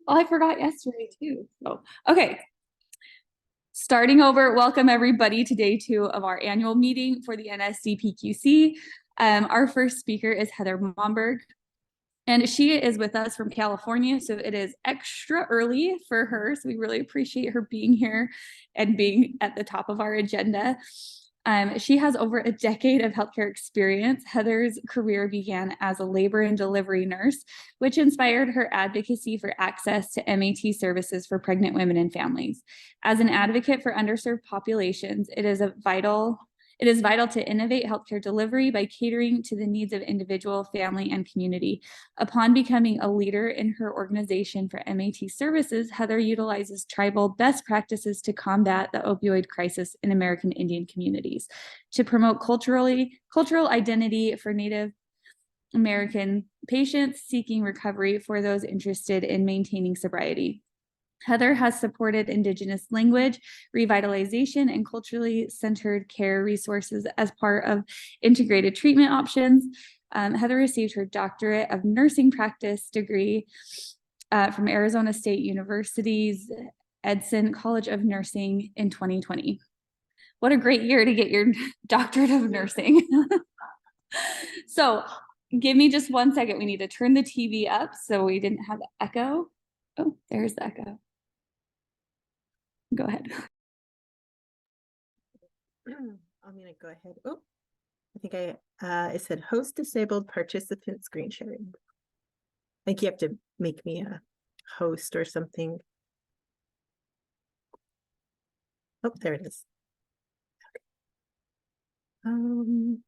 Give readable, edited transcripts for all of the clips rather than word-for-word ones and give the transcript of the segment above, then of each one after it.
I forgot yesterday too. So, okay. Starting over, welcome everybody to day 2 of our annual meeting for the NSDPQC. Our first speaker is Heather Momberg, and she is with us from California, so it is extra early for her. So we really appreciate her being here and being at the top of our agenda. She has over a decade of healthcare experience. Heather's career began as a labor and delivery nurse, which inspired her advocacy for access to MAT services for pregnant women and families. As an advocate for underserved populations, it is vital to innovate healthcare delivery by catering to the needs of individual, family, and community. Upon becoming a leader in her organization for MAT services, Heather utilizes tribal best practices to combat the opioid crisis in American Indian communities, to promote cultural identity for Native American patients seeking recovery for those interested in maintaining sobriety. Heather has supported Indigenous language revitalization and culturally centered care resources as part of integrated treatment options. Heather received her doctorate of nursing practice degree from Arizona State University's Edson College of Nursing in 2020. What a great year to get your doctorate of nursing. So give me just 1 second. We need to turn the TV up so we didn't have echo. Oh, there's the echo. Go ahead. I'm going to go ahead. Oh, I think it said host disabled participant screen sharing. I think you have to make me a host or something. Oh, there it is. Okay.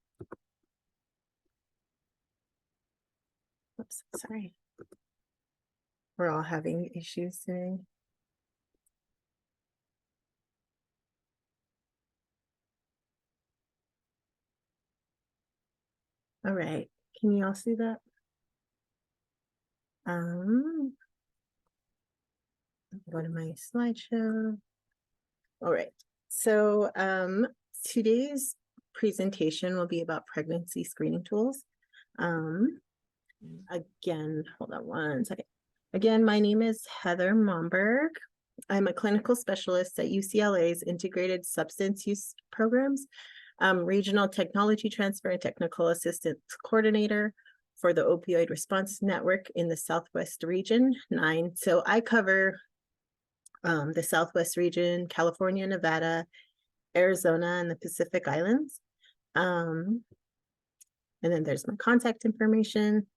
Oops, sorry. We're all having issues today. All right, can you all see that? Go to my slideshow. All right, so today's presentation will be about pregnancy screening tools. Again, hold on 1 second. Again, my name is Heather Momberg. I'm a clinical specialist at UCLA's Integrated Substance Use Programs, Regional Technology Transfer and Technical Assistance Coordinator for the Opioid Response Network in the Southwest Region 9. So I cover the Southwest region, California, Nevada, Arizona, and the Pacific Islands. And then there's my contact information.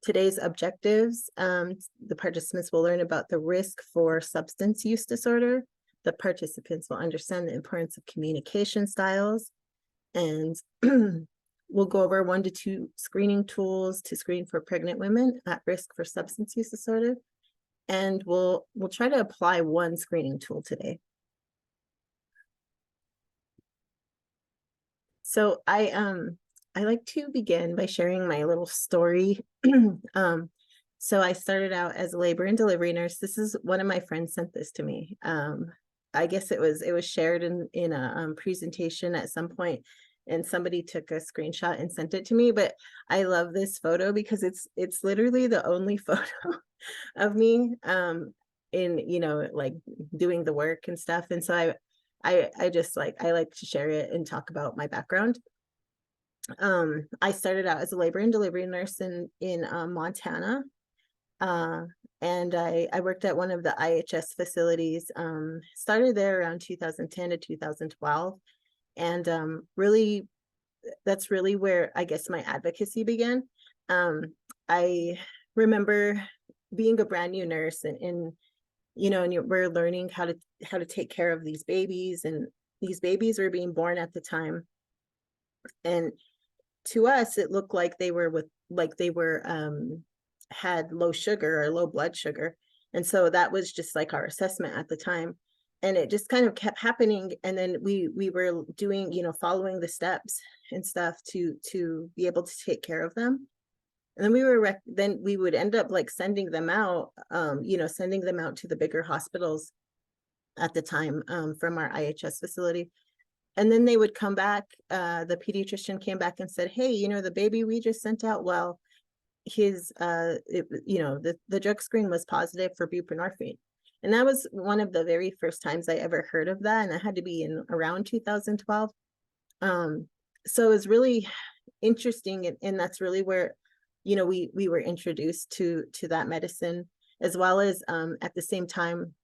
Today's objectives, the participants will learn about the risk for substance use disorder. The participants will understand the importance of communication styles, and we'll go over 1 to 2 screening tools to screen for pregnant women at risk for substance use disorder. And we'll try to apply 1 screening tool today. So I like to begin by sharing my little story. So I started out as a labor and delivery nurse. This is one of my friends sent this to me. I guess it was shared in a presentation at some point, and somebody took a screenshot and sent it to me. But I love this photo because it's literally the only photo of me in like doing the work and stuff. And so I just I like to share it and talk about my background. I started out as a labor and delivery nurse in Montana, and I worked at one of the IHS facilities. Started there around 2010 to 2012, and really that's really where I guess my advocacy began. I remember being a brand new nurse, and we're learning how to take care of these babies, and these babies were being born at the time, and to us it looked like they were had low sugar or low blood sugar, and so that was just like our assessment at the time, and it just kind of kept happening. And then we were doing following the steps and stuff to be able to take care of them. And then we would end up sending them out to the bigger hospitals at the time, from our IHS facility. And then they would come back, the pediatrician came back and said, hey, the baby we just sent out, well, the drug screen was positive for buprenorphine. And that was one of the very first times I ever heard of that. And that had to be in around 2012. So it was really interesting. And that's really where, we were introduced to that medicine, as well as at the same time,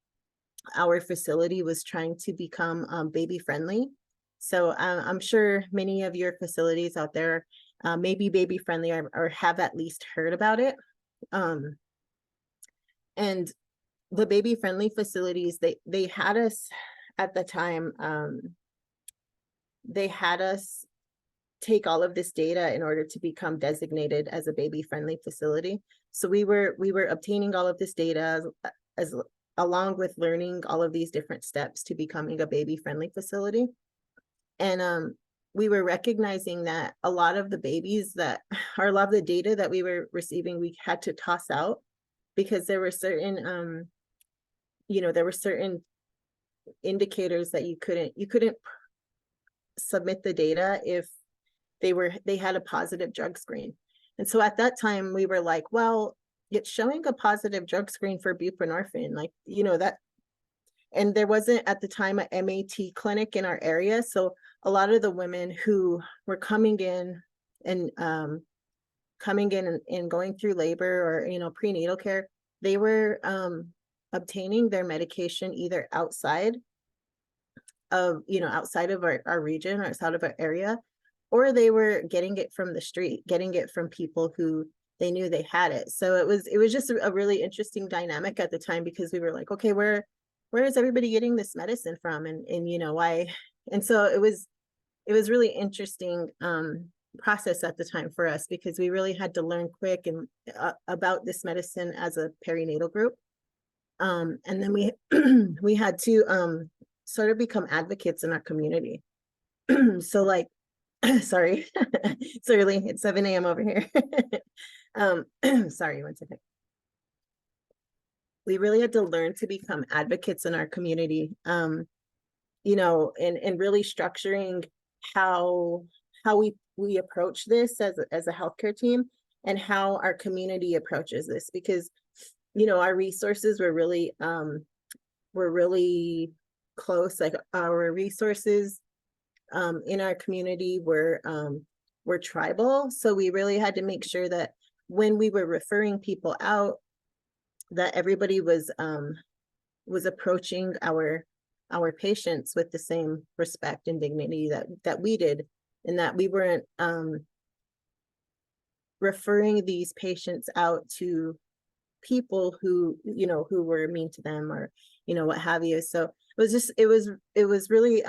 our facility was trying to become baby friendly. So I'm sure many of your facilities out there may be baby friendly or have at least heard about it. And the baby friendly facilities, they had us at the time, they had us take all of this data in order to become designated as a baby friendly facility. So we were obtaining all of this data as along with learning all of these different steps to becoming a baby friendly facility. And we were recognizing that a lot of the babies or a lot of the data that we were receiving, we had to toss out because there were certain indicators that you couldn't submit the data if they had a positive drug screen. And so at that time we were like, well, it's showing a positive drug screen for buprenorphine, like, that. And there wasn't at the time a MAT clinic in our area. So a lot of the women who were coming in and going through labor or, prenatal care, they were obtaining their medication either outside of our region or outside of our area, or they were getting it from the street, getting it from people who they knew they had it. So it was just a really interesting dynamic at the time, because we were like, okay, where is everybody getting this medicine from, and why? And so it was really interesting process at the time for us, because we really had to learn quick and about this medicine as a perinatal group. And then we had to sort of become advocates in our community. So like, sorry, it's early, it's 7 a.m. over here. Sorry, one second. We really had to learn to become advocates in our community, and really structuring how we approach this as a healthcare team, and how our community approaches this, because our resources were really close. Like our resources in our community were tribal, so we really had to make sure that when we were referring people out, that everybody was approaching our patients with the same respect and dignity that we did, and that we weren't referring these patients out to people who were mean to them, or what have you. So it was really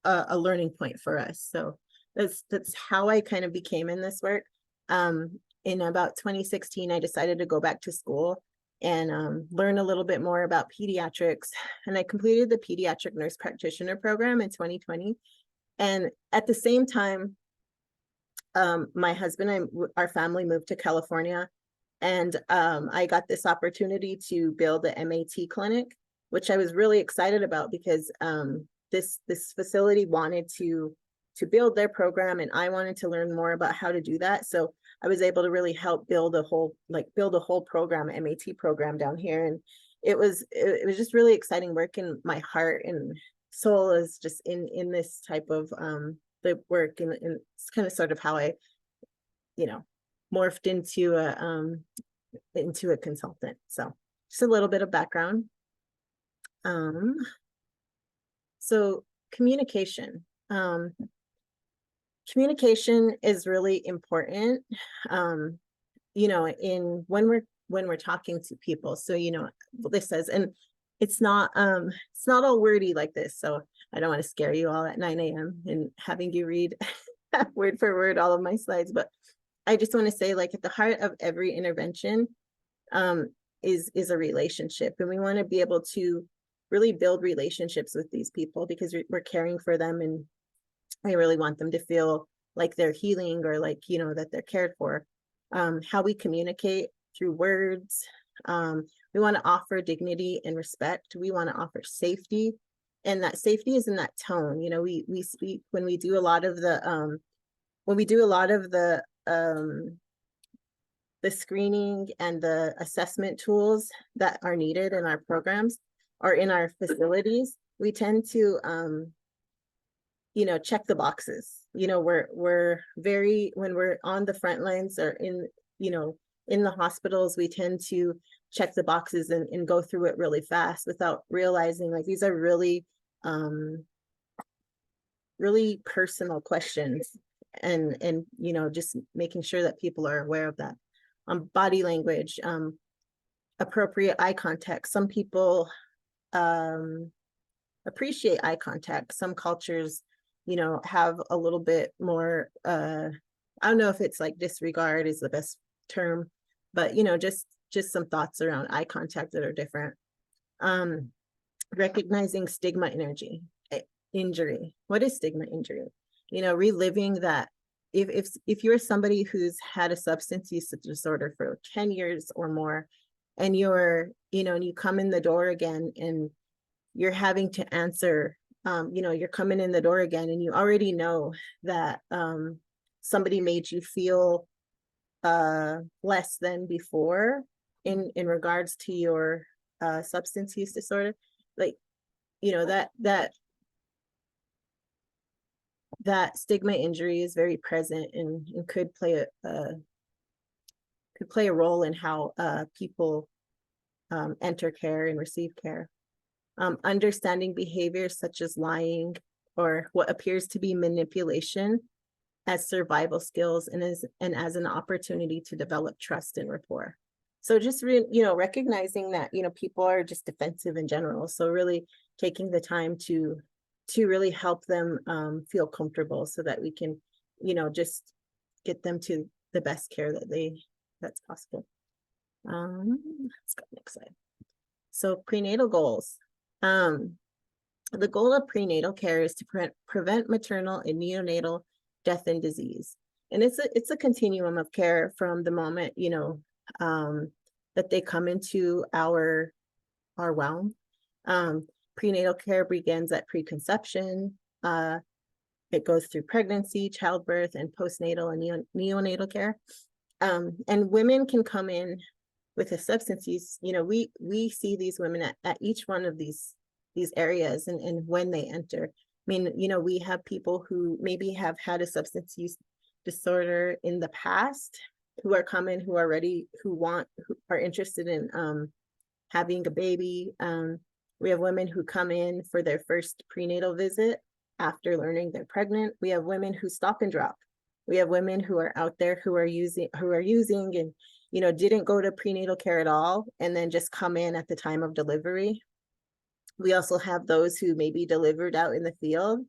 a learning point for us. So that's how I kind of became in this work. In about 2016, I decided to go back to school and learn a little bit more about pediatrics. And I completed the pediatric nurse practitioner program in 2020. And at the same time, my husband and our family moved to California. And I got this opportunity to build the MAT clinic, which I was really excited about, because this facility wanted to build their program, and I wanted to learn more about how to do that. So I was able to really help build a whole program, MAT program down here. And it was just really exciting work, and my heart and soul is just in this type of the work. And it's kind of sort of how I, morphed into a consultant. So just a little bit of background. So communication. Communication is really important, in when we're talking to people. So, this says, and it's not all wordy like this. So I don't want to scare you all at 9 a.m. and having you read word for word all of my slides, but I just want to say, like, at the heart of every intervention is a relationship, and we want to be able to really build relationships with these people, because we're caring for them, and I really want them to feel like they're healing, or like, that they're cared for. How we communicate through words. We want to offer dignity and respect. We want to offer safety, and that safety is in that tone. We speak when we do a lot of the the screening and the assessment tools that are needed in our programs or in our facilities, we tend to, check the boxes. We're very, when we're on the front lines or in the hospitals, we tend to check the boxes and go through it really fast without realizing like these are really, really personal questions, and just making sure that people are aware of that. Body language, appropriate eye contact. Some people appreciate eye contact. Some cultures, have a little bit more, I don't know if it's like disregard is the best term, but just some thoughts around eye contact that are different. Recognizing stigma injury. What is stigma injury? Reliving that. If you're somebody who's had a substance use disorder for 10 years or more, and and you come in the door again and you're having to answer, you're coming in the door again and you already know that somebody made you feel less than before in regards to your substance use disorder, like that stigma injury is very present and could play a role in how people enter care and receive care. Understanding behaviors such as lying or what appears to be manipulation as survival skills and as an opportunity to develop trust and rapport. So just recognizing that people are just defensive in general. So really taking the time to really help them feel comfortable so that we can just get them to the best care that's possible. Let's go next slide. So prenatal goals. The goal of prenatal care is to prevent maternal and neonatal death and disease. And it's a continuum of care from the moment, that they come into our realm. Prenatal care begins at preconception. It goes through pregnancy, childbirth, and postnatal and neonatal care. And women can come in with a substance use. We see these women at each one of these areas and when they enter. I mean, we have people who maybe have had a substance use disorder in the past who are coming, who are ready, who are interested in having a baby. We have women who come in for their first prenatal visit after learning they're pregnant. We have women who stop and drop. We have women who are out there who are using and didn't go to prenatal care at all and then just come in at the time of delivery. We also have those who maybe delivered out in the field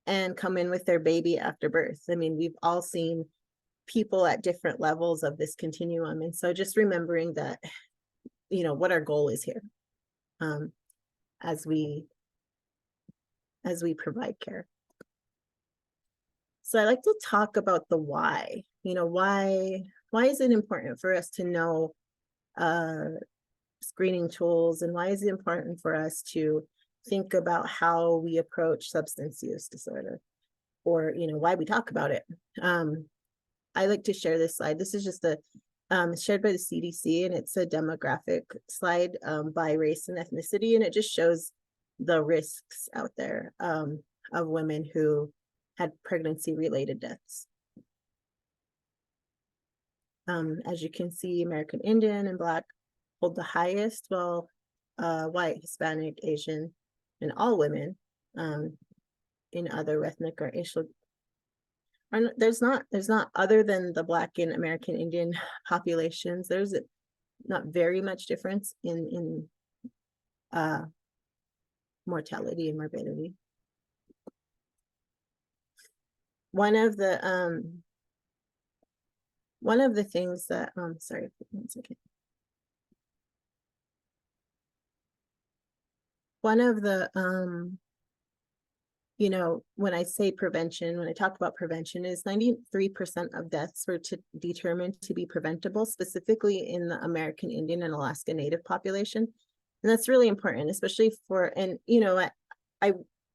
and come in with their baby after birth. I mean, we've all seen people at different levels of this continuum. And so just remembering that, what our goal is here. As we provide care. So I like to talk about the why. Why is it important for us to know screening tools, and why is it important for us to think about how we approach substance use disorder, or why we talk about it? I like to share this slide. This is just shared by the CDC, and it's a demographic slide by race and ethnicity, and it just shows the risks out there of women who had pregnancy-related deaths. As you can see, American Indian and Black hold the highest, while white, Hispanic, Asian, and all women in other ethnic or racial. There's not other than the Black and American Indian populations, there's not very much difference in mortality and morbidity. One of the things that sorry, 1 second. One of the when I say prevention, when I talk about prevention, is 93% of deaths were determined to be preventable, specifically in the American Indian and Alaska Native population. And that's really important, especially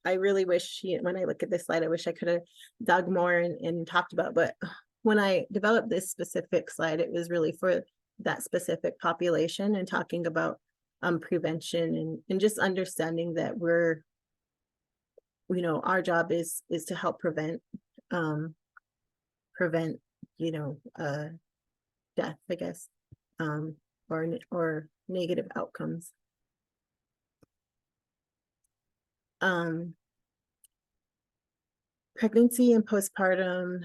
I really wish, when I look at this slide, I wish I could have dug more and talked about, but when I developed this specific slide, it was really for that specific population and talking about prevention and just understanding that we're, you know, our job is to help prevent, you know, death, I guess, or negative outcomes. Pregnancy and postpartum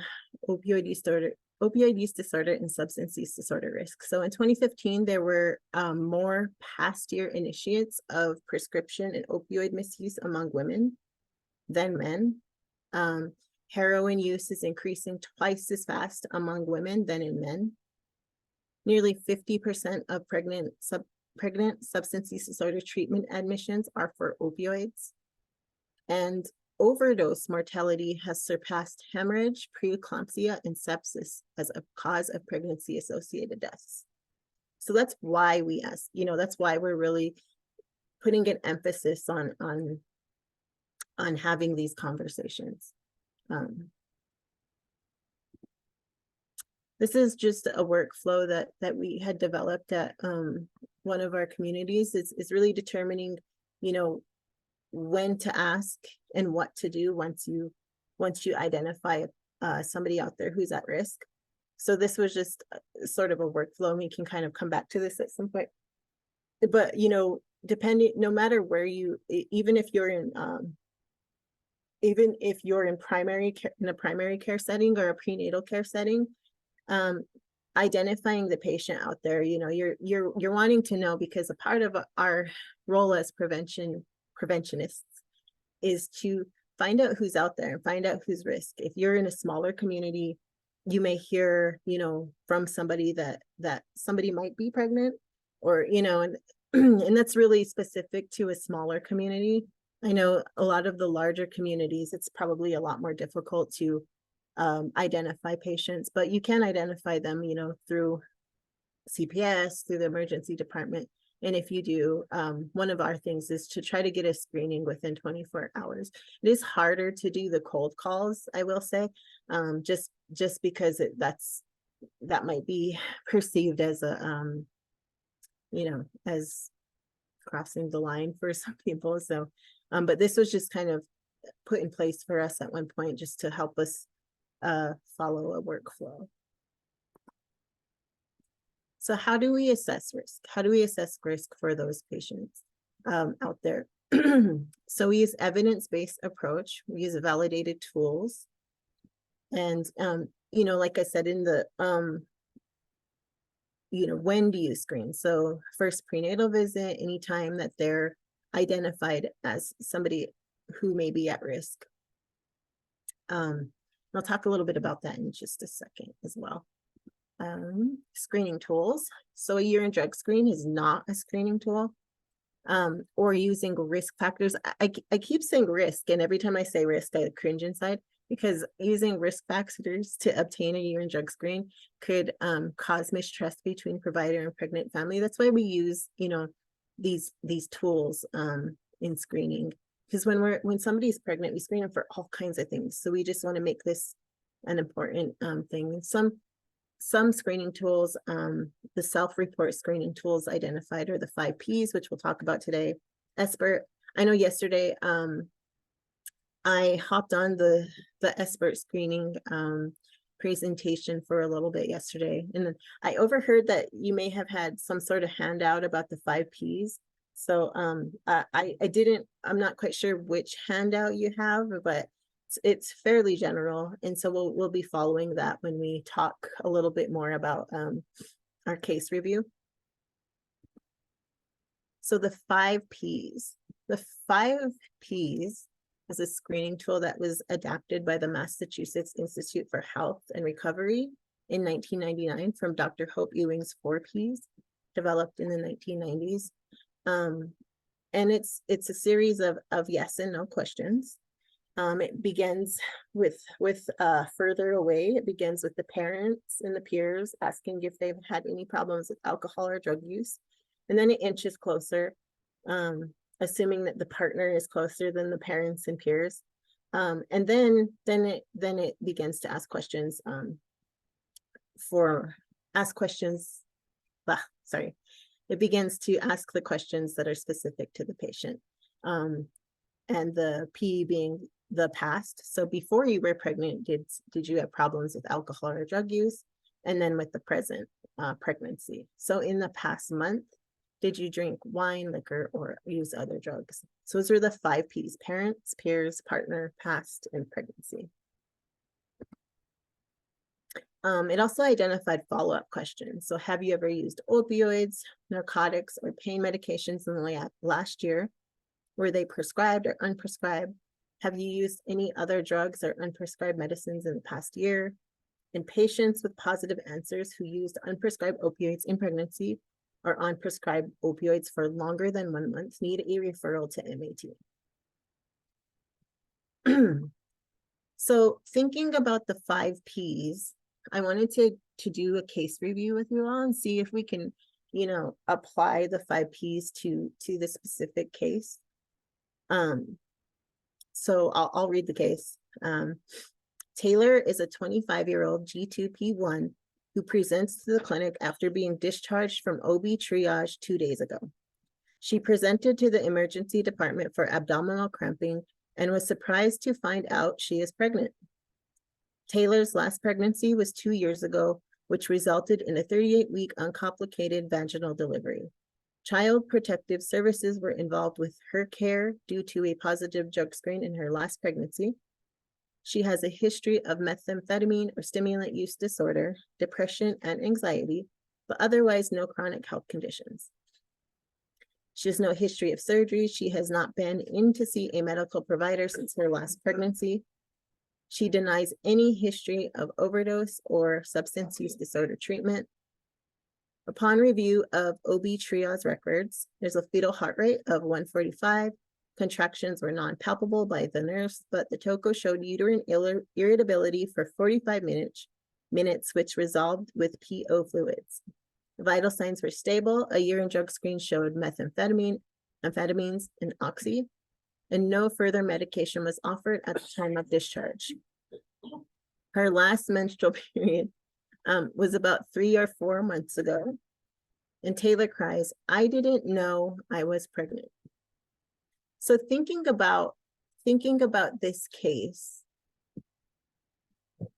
opioid use disorder and substance use disorder risk. So in 2015, there were more past year initiates of prescription and opioid misuse among women than men. Heroin use is increasing twice as fast among women than in men. Nearly 50% of pregnant substance use disorder treatment admissions are for opioids. And overdose mortality has surpassed hemorrhage, preeclampsia, and sepsis as a cause of pregnancy-associated deaths. So that's why we ask, you know, that's why we're really putting an emphasis on having these conversations. This is just a workflow that we had developed at one of our communities. Is really determining, you know, when to ask and what to do once you identify somebody out there who's at risk. So this was just sort of a workflow, and we can kind of come back to this at some point. But, you know, no matter where you, even if you're in primary care, in a primary care setting or a prenatal care setting, identifying the patient out there, you know, you're wanting to know, because a part of our role as preventionists is to find out who's out there and find out who's risk. If you're in a smaller community, you may hear, you know, from somebody that somebody might be pregnant, or, you know, and and that's really specific to a smaller community. I know a lot of the larger communities, it's probably a lot more difficult to identify patients, but you can identify them, you know, through CPS, through the emergency department. And if you do, one of our things is to try to get a screening within 24 hours. It is harder to do the cold calls, I will say, just because that might be perceived as a, you know, as crossing the line for some people. So, but this was just kind of put in place for us at one point, just to help us follow a workflow. So how do we assess risk? How do we assess risk for those patients out there? So we use evidence-based approach. We use validated tools. And, you know, like I said, in the, you know, when do you screen? So first prenatal visit, anytime that they're identified as somebody who may be at risk. I'll talk a little bit about that in just a second as well. Screening tools. So a urine drug screen is not a screening tool, or using risk factors. I keep saying risk, and every time I say risk, I cringe inside, because using risk factors to obtain a urine drug screen could cause mistrust between provider and pregnant family. That's why we use, you know, these tools in screening, because when somebody's pregnant, we screen them for all kinds of things. So we just want to make this an important thing. And some screening tools, the self-report screening tools identified are the 5 Ps, which we'll talk about today. SBIRT. I know yesterday I hopped on the SBIRT screening presentation for a little bit yesterday, and I overheard that you may have had some sort of handout about the 5 Ps. So I'm not quite sure which handout you have, but it's fairly general, and so we'll be following that when we talk a little bit more about our case review. So the 5 Ps. The 5 Ps is a screening tool that was adapted by the Massachusetts Institute for Health and Recovery in 1999 from Dr. Hope Ewing's 4 Ps, developed in the 1990s. And it's a series of yes and no questions. It begins with further away. It begins with the parents and the peers asking if they've had any problems with alcohol or drug use. And then it inches closer, assuming that the partner is closer than the parents and peers. And then it begins to ask questions ask questions. Sorry, it begins to ask the questions that are specific to the patient. And the P being the past. So before you were pregnant, did you have problems with alcohol or drug use? And then with the present pregnancy. So in the past month, did you drink wine, liquor, or use other drugs? So those are the 5 Ps: parents, peers, partner, past, and pregnancy. It also identified follow-up questions. So have you ever used opioids, narcotics, or pain medications in the last year? Were they prescribed or unprescribed? Have you used any other drugs or unprescribed medicines in the past year? In patients with positive answers who used unprescribed opioids in pregnancy or unprescribed opioids for longer than 1 month need a referral to MAT. So thinking about the 5 Ps, I wanted to do a case review with you all and see if we can, apply the 5 Ps to the specific case. So I'll read the case. Taylor is a 25-year-old G2P1 who presents to the clinic after being discharged from OB triage 2 days ago. She presented to the emergency department for abdominal cramping and was surprised to find out she is pregnant. Taylor's last pregnancy was 2 years ago, which resulted in a 38-week uncomplicated vaginal delivery. Child Protective Services were involved with her care due to a positive drug screen in her last pregnancy. She has a history of methamphetamine or stimulant use disorder, depression, and anxiety, but otherwise no chronic health conditions. She has no history of surgery. She has not been in to see a medical provider since her last pregnancy. She denies any history of overdose or substance use disorder treatment. Upon review of OB triage records, there's a fetal heart rate of 145. Contractions were non-palpable by the nurse, but the TOCO showed uterine irritability for 45 minutes, which resolved with PO fluids. Vital signs were stable. A urine drug screen showed amphetamines, and oxy, and no further medication was offered at the time of discharge. Her last menstrual period was about 3 or 4 months ago. And Taylor cries, "I didn't know I was pregnant." So thinking about this case,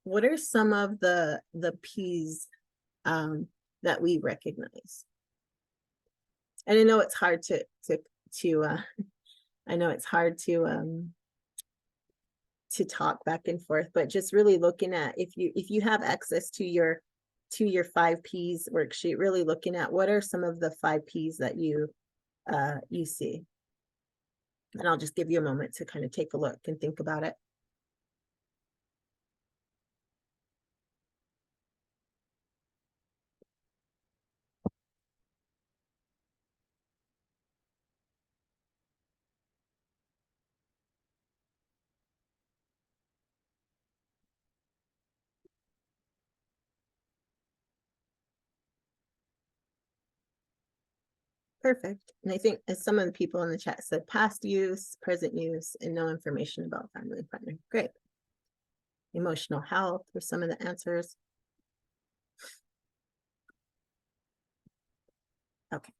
what are some of the P's that we recognize? And I know it's hard to talk back and forth, but just really looking at, if you have access to your 5 Ps worksheet, really looking at what are some of the 5 Ps that you see. And I'll just give you a moment to kind of take a look and think about it. Perfect. And I think, as some of the people in the chat said, past use, present use, and no information about family partner. Great. Emotional health were some of the answers. Okay.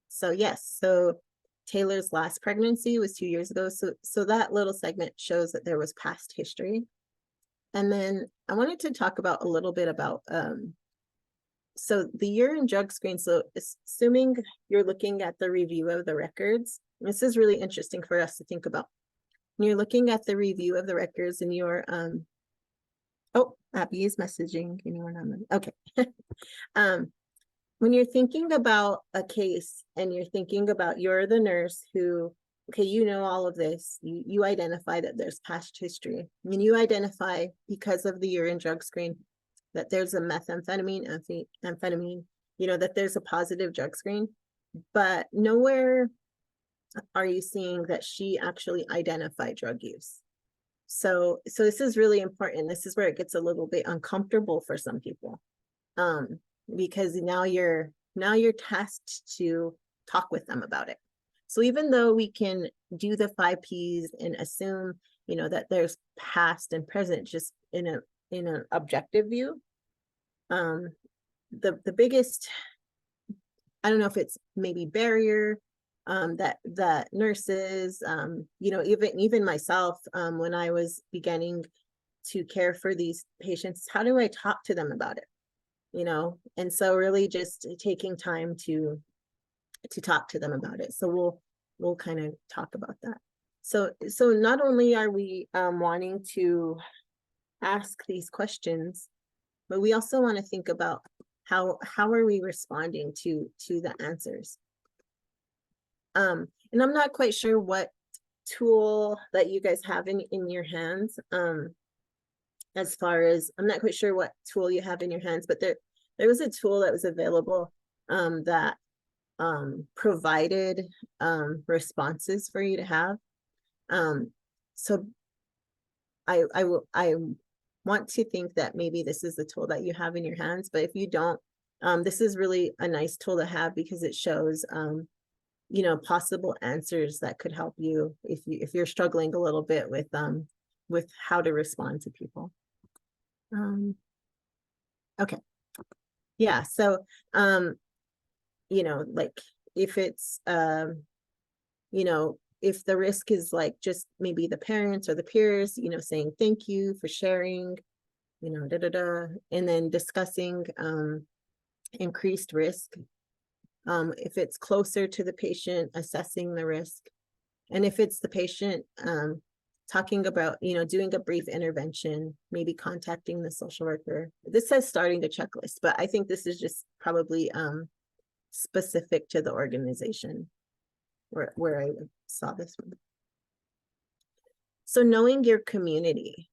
So yes, so Taylor's last pregnancy was 2 years ago. So that little segment shows that there was past history. And then I wanted to talk about a little bit about so the urine drug screen. So assuming you're looking at the review of the records, this is really interesting for us to think about. When you're looking at the review of the records and you're oh, Abby is messaging anyone on the, okay. When you're thinking about a case and you're thinking about, you're the nurse who, okay, you know all of this, you identify that there's past history, and you identify, because of the urine drug screen, that there's a methamphetamine, amphetamine, that there's a positive drug screen, but nowhere are you seeing that she actually identified drug use. So this is really important. This is where it gets a little bit uncomfortable for some people. Because now you're tasked to talk with them about it. So even though we can do the 5 Ps and assume, that there's past and present just in an objective view. The biggest, I don't know if it's maybe barrier that nurses, even myself, when I was beginning to care for these patients, how do I talk to them about it? And so really just taking time to talk to them about it. So we'll kind of talk about that. So not only are we wanting to ask these questions, but we also want to think about how are we responding to the answers. And I'm not quite sure what tool that you guys have in your hands. As far as, I'm not quite sure what tool you have in your hands, but there was a tool that was available that provided responses for you to have. So I want to think that maybe this is the tool that you have in your hands, but if you don't, this is really a nice tool to have because it shows possible answers that could help you if you're struggling a little bit with how to respond to people. Okay. Yeah, so like if it's if the risk is like just maybe the parents or the peers, saying thank you for sharing, and then discussing increased risk. If it's closer to the patient, assessing the risk. And if it's the patient, talking about, doing a brief intervention, maybe contacting the social worker. This says starting the checklist, but I think this is just probably specific to the organization where I saw this one. So knowing your community.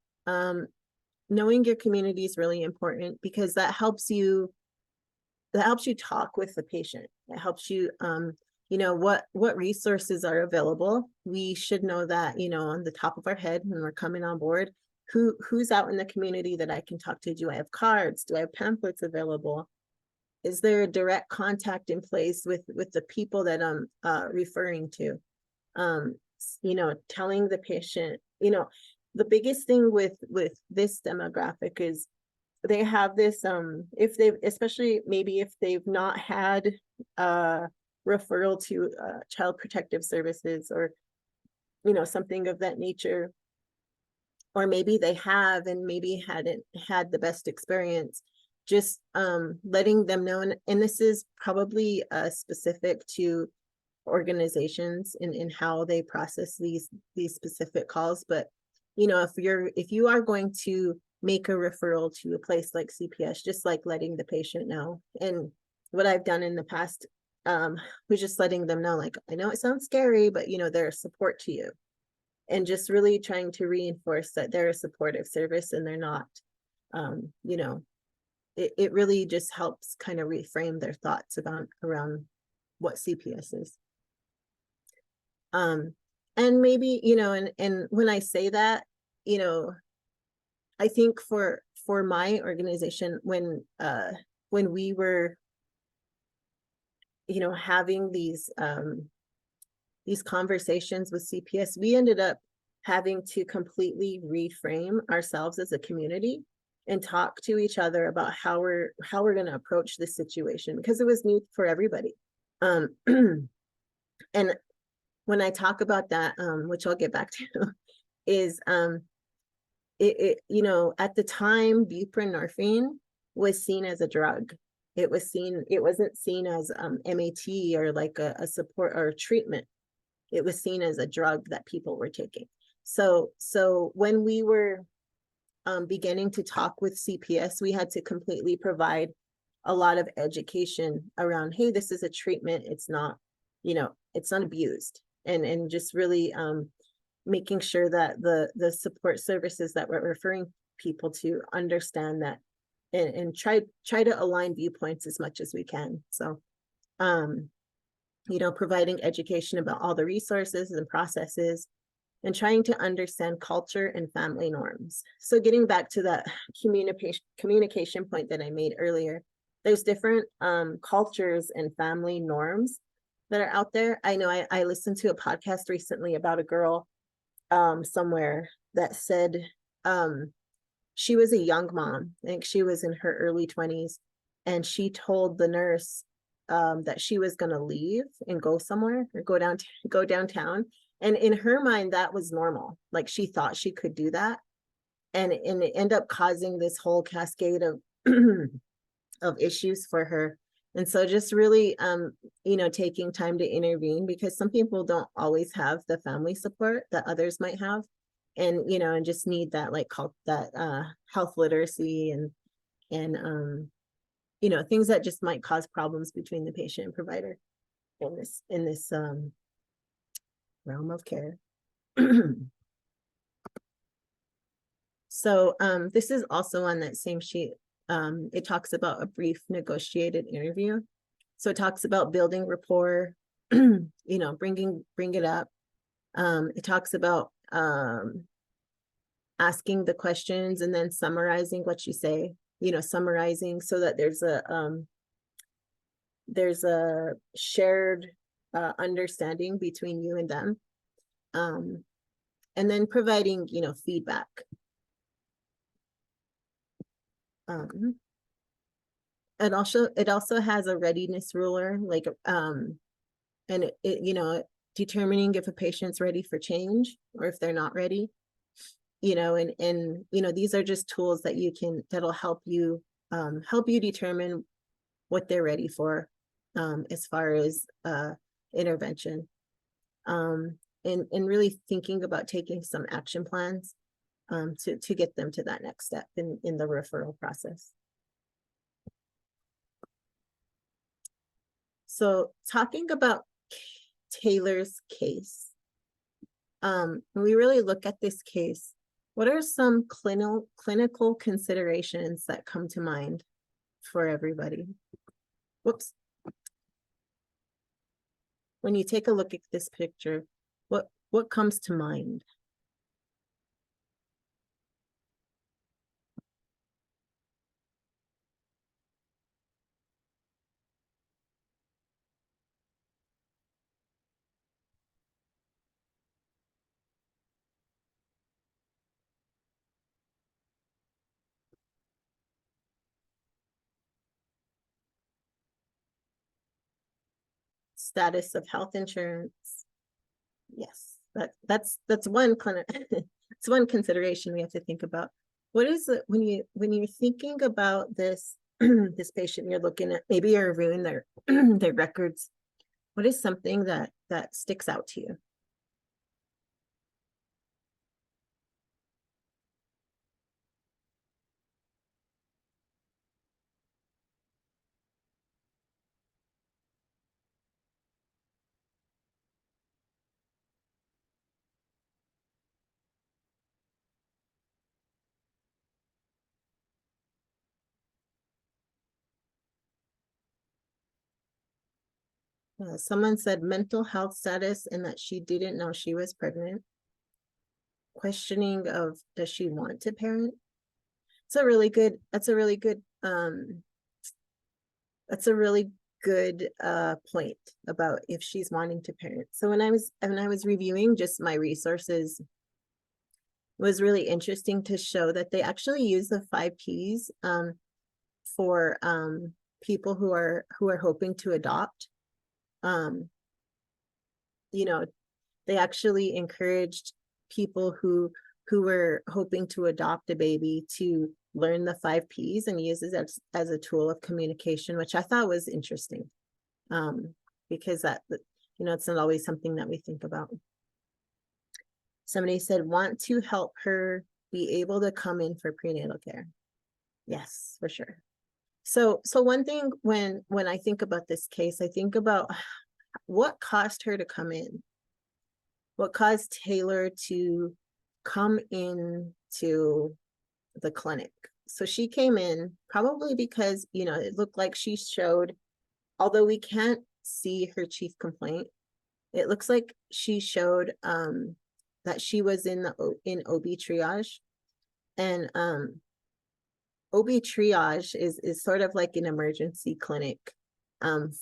Knowing your community is really important because that helps you talk with the patient. It helps you, what resources are available. We should know that, on the top of our head when we're coming on board, who's out in the community that I can talk to. Do I have cards? Do I have pamphlets available? Is there a direct contact in place with the people that I'm referring to? Telling the patient, the biggest thing with this demographic is they have this, especially maybe if they've not had referral to child protective services or, something of that nature, or maybe they have and maybe hadn't had the best experience, just letting them know. And this is probably specific to organizations in how they process these specific calls. But, if you are going to make a referral to a place like CPS, just like letting the patient know. And what I've done in the past was just letting them know, like, I know it sounds scary, but they're a support to you. And just really trying to reinforce that they're a supportive service and they're not, it really just helps kind of reframe their thoughts around what CPS is. And maybe, and when I say that, I think for my organization, when we were, having these conversations with CPS, we ended up having to completely reframe ourselves as a community and talk to each other about how we're going to approach this situation, because it was new for everybody. And when I talk about that, which I'll get back to, is at the time, buprenorphine was seen as a drug. It wasn't seen as MAT or like a support or a treatment. It was seen as a drug that people were taking. So when we were beginning to talk with CPS, we had to completely provide a lot of education around, hey, this is a treatment. It's not, it's not abused. And just really making sure that the support services that we're referring people to understand that and try to align viewpoints as much as we can. So, providing education about all the resources and processes and trying to understand culture and family norms. So getting back to that communication point that I made earlier, there's different cultures and family norms that are out there. I know I listened to a podcast recently about a girl somewhere that said she was a young mom. I think she was in her early 20s, and she told the nurse that she was going to leave and go somewhere or go downtown. And in her mind, that was normal. Like, she thought she could do that. And it ended up causing this whole cascade of of issues for her. And so just really taking time to intervene, because some people don't always have the family support that others might have, and and just need that health literacy and things that just might cause problems between the patient and provider in this realm of care. So this is also on that same sheet. It talks about a brief negotiated interview. So it talks about building rapport, bring it up. It talks about asking the questions and then summarizing what you say, summarizing so that there's a shared understanding between you and them. And then providing, feedback. It also has a readiness ruler, like and it determining if a patient's ready for change or if they're not ready, and these are just tools that'll help you determine what they're ready for as far as intervention, and really thinking about taking some action plans to get them to that next step in the referral process. So talking about Taylor's case, when we really look at this case, what are some clinical considerations that come to mind for everybody? Whoops. When you take a look at this picture, what comes to mind? Status of health insurance. Yes, that's one it's one consideration we have to think about. What is it when you're thinking about this this patient, you're looking at, maybe you're reviewing their their records, what is something that sticks out to you? Someone said mental health status and that she didn't know she was pregnant. Questioning of, does she want to parent? That's a really good point about if she's wanting to parent. So when I was reviewing just my resources, it was really interesting to show that they actually use the 5 Ps for people who are hoping to adopt. They actually encouraged people who were hoping to adopt a baby to learn the 5 Ps and use it as a tool of communication, which I thought was interesting, because that, it's not always something that we think about. Somebody said, want to help her be able to come in for prenatal care. Yes, for sure. So one thing when I think about this case, I think about what caused her to come in. What caused Taylor to come in to the clinic? So she came in probably because, it looked like she showed, although we can't see her chief complaint, it looks like she showed that she was in OB triage. And OB triage is sort of like an emergency clinic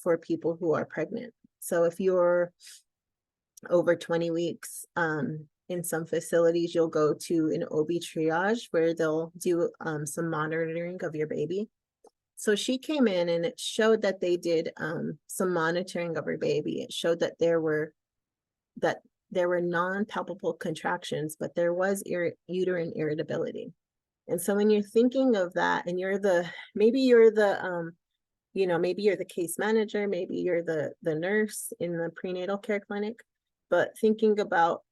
for people who are pregnant. So if you're over 20 weeks, in some facilities, you'll go to an OB triage where they'll do some monitoring of your baby. So she came in and it showed that they did some monitoring of her baby. It showed that there were non-palpable contractions, but there was uterine irritability. And so when you're thinking of that, and maybe you're the case manager, maybe you're the nurse in the prenatal care clinic, but thinking about,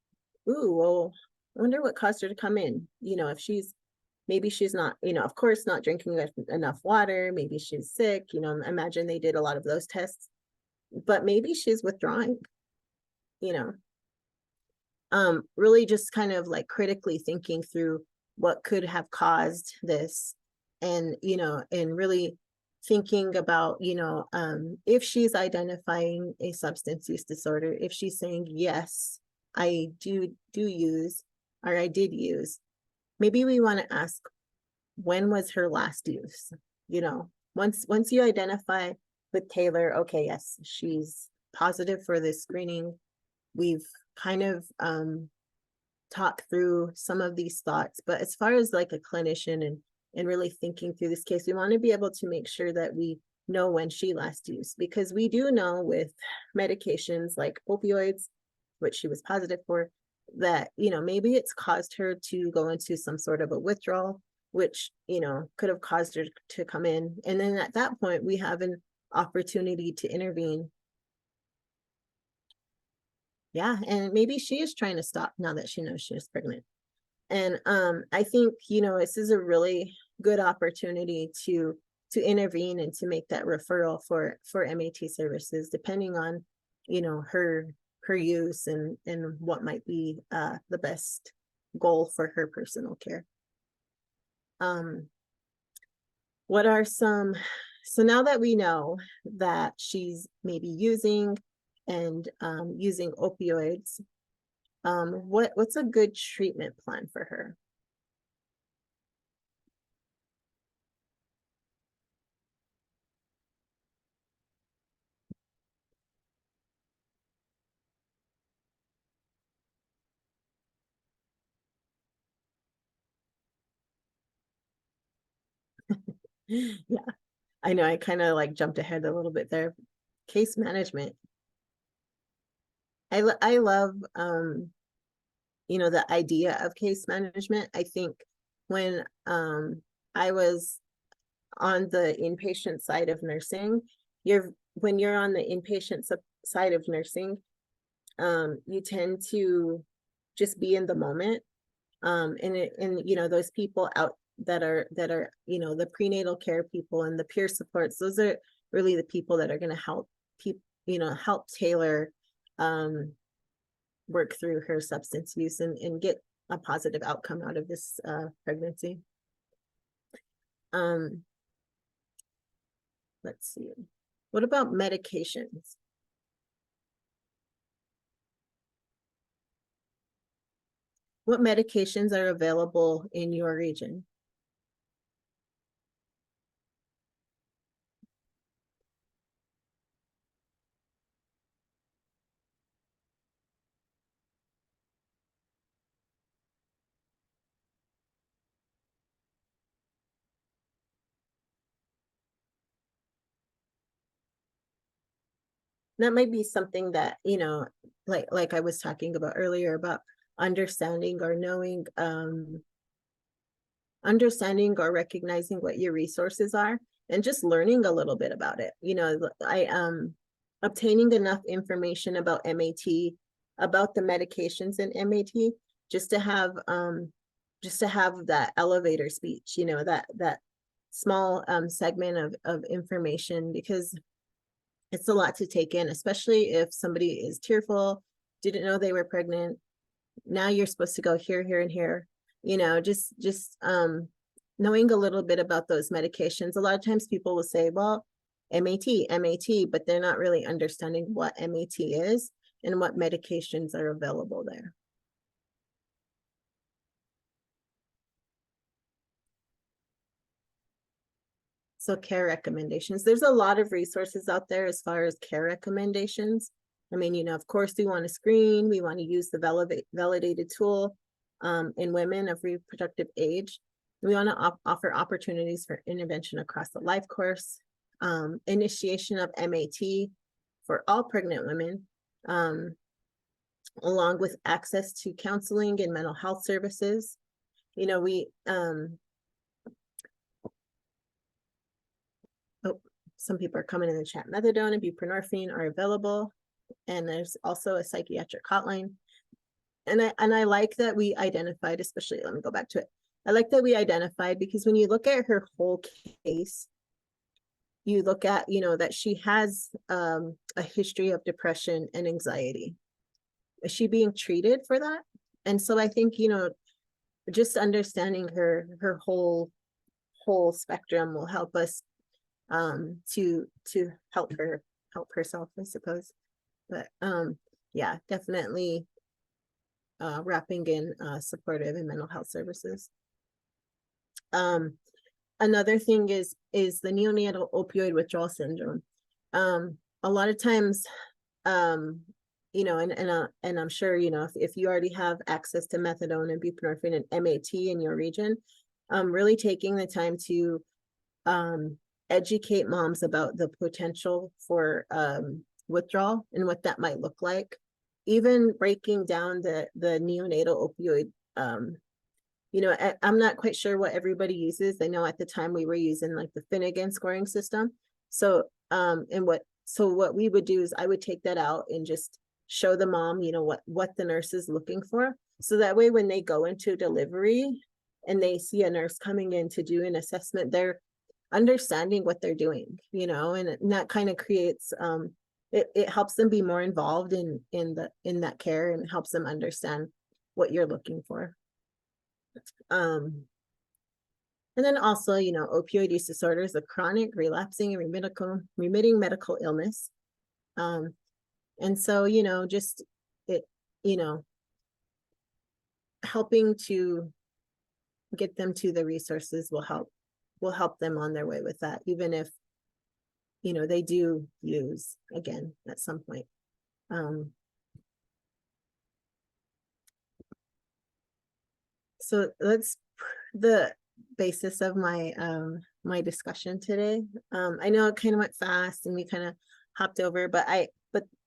ooh, well, I wonder what caused her to come in. If maybe she's not, of course, not drinking enough water. Maybe she's sick. Imagine they did a lot of those tests, but maybe she's withdrawing. Really just kind of like critically thinking through what could have caused this, and really thinking about if she's identifying a substance use disorder, if she's saying, yes, I do use, or I did use, maybe we want to ask, when was her last use? Once you identify with Taylor, okay, yes, she's positive for this screening, we've kind of talked through some of these thoughts. But as far as like a clinician and really thinking through this case, we want to be able to make sure that we know when she last used, because we do know with medications like opioids, which she was positive for, that maybe it's caused her to go into some sort of a withdrawal, which could have caused her to come in. And then at that point, we have an opportunity to intervene. Yeah, and maybe she is trying to stop now that she knows she is pregnant. And I think this is a really good opportunity to intervene and to make that referral for MAT services, depending on her use and what might be the best goal for her personal care. What are some, so now that we know that she's maybe using and using opioids, what's a good treatment plan for her? Yeah, I know I kind of like jumped ahead a little bit there. Case management. I love the idea of case management. I think when I was on the inpatient side of nursing, when you're on the inpatient side of nursing, you tend to just be in the moment. And those people out that are the prenatal care people and the peer supports, those are really the people that are going to help help Taylor work through her substance use and get a positive outcome out of this pregnancy. Let's see, what about medications? What medications are available in your region? That might be something that, like I was talking about earlier, about understanding or knowing, understanding or recognizing what your resources are and just learning a little bit about it. Obtaining enough information about MAT, about the medications in MAT, just to have that elevator speech, that small segment of information, because it's a lot to take in, especially if somebody is tearful, didn't know they were pregnant. Now you're supposed to go here, here, and here. Just knowing a little bit about those medications. A lot of times people will say, well, MAT, but they're not really understanding what MAT is and what medications are available there. So care recommendations. There's a lot of resources out there as far as care recommendations. I mean, you know, of course, we want to screen, we want to use the validated tool in women of reproductive age. We want to offer opportunities for intervention across the life course, initiation of MAT for all pregnant women, along with access to counseling and mental health services. You know, we, some people are coming in the chat. Methadone and buprenorphine are available, and there's also a psychiatric hotline. And I like that we identified, especially, let me go back to it. I like that we identified, because when you look at her whole case, you look at, you know, that she has a history of depression and anxiety. Is she being treated for that? And so I think, you know, just understanding her whole spectrum will help us to help herself, I suppose. But yeah, definitely wrapping in supportive and mental health services. Another thing is the neonatal opioid withdrawal syndrome. A lot of times, you know, and I'm sure, you know, if you already have access to methadone and buprenorphine and MAT in your region, really taking the time to educate moms about the potential for withdrawal and what that might look like. Even breaking down the neonatal opioid, you know, I'm not quite sure what everybody uses. I know at the time we were using like the Finnegan scoring system. So what we would do is I would take that out and just show the mom, you know, what the nurse is looking for. So that way, when they go into delivery and they see a nurse coming in to do an assessment, they're understanding what they're doing, you know, and that kind of creates, it helps them be more involved in that care, and helps them understand what you're looking for. And then also, you know, opioid use disorder is a chronic, relapsing, and remitting medical illness. And so, you know, just it, you know, helping to get them to the resources will help them on their way with that, even if, you know, they do use again at some point. So that's the basis of my my discussion today. I know it kind of went fast and we kind of hopped over, but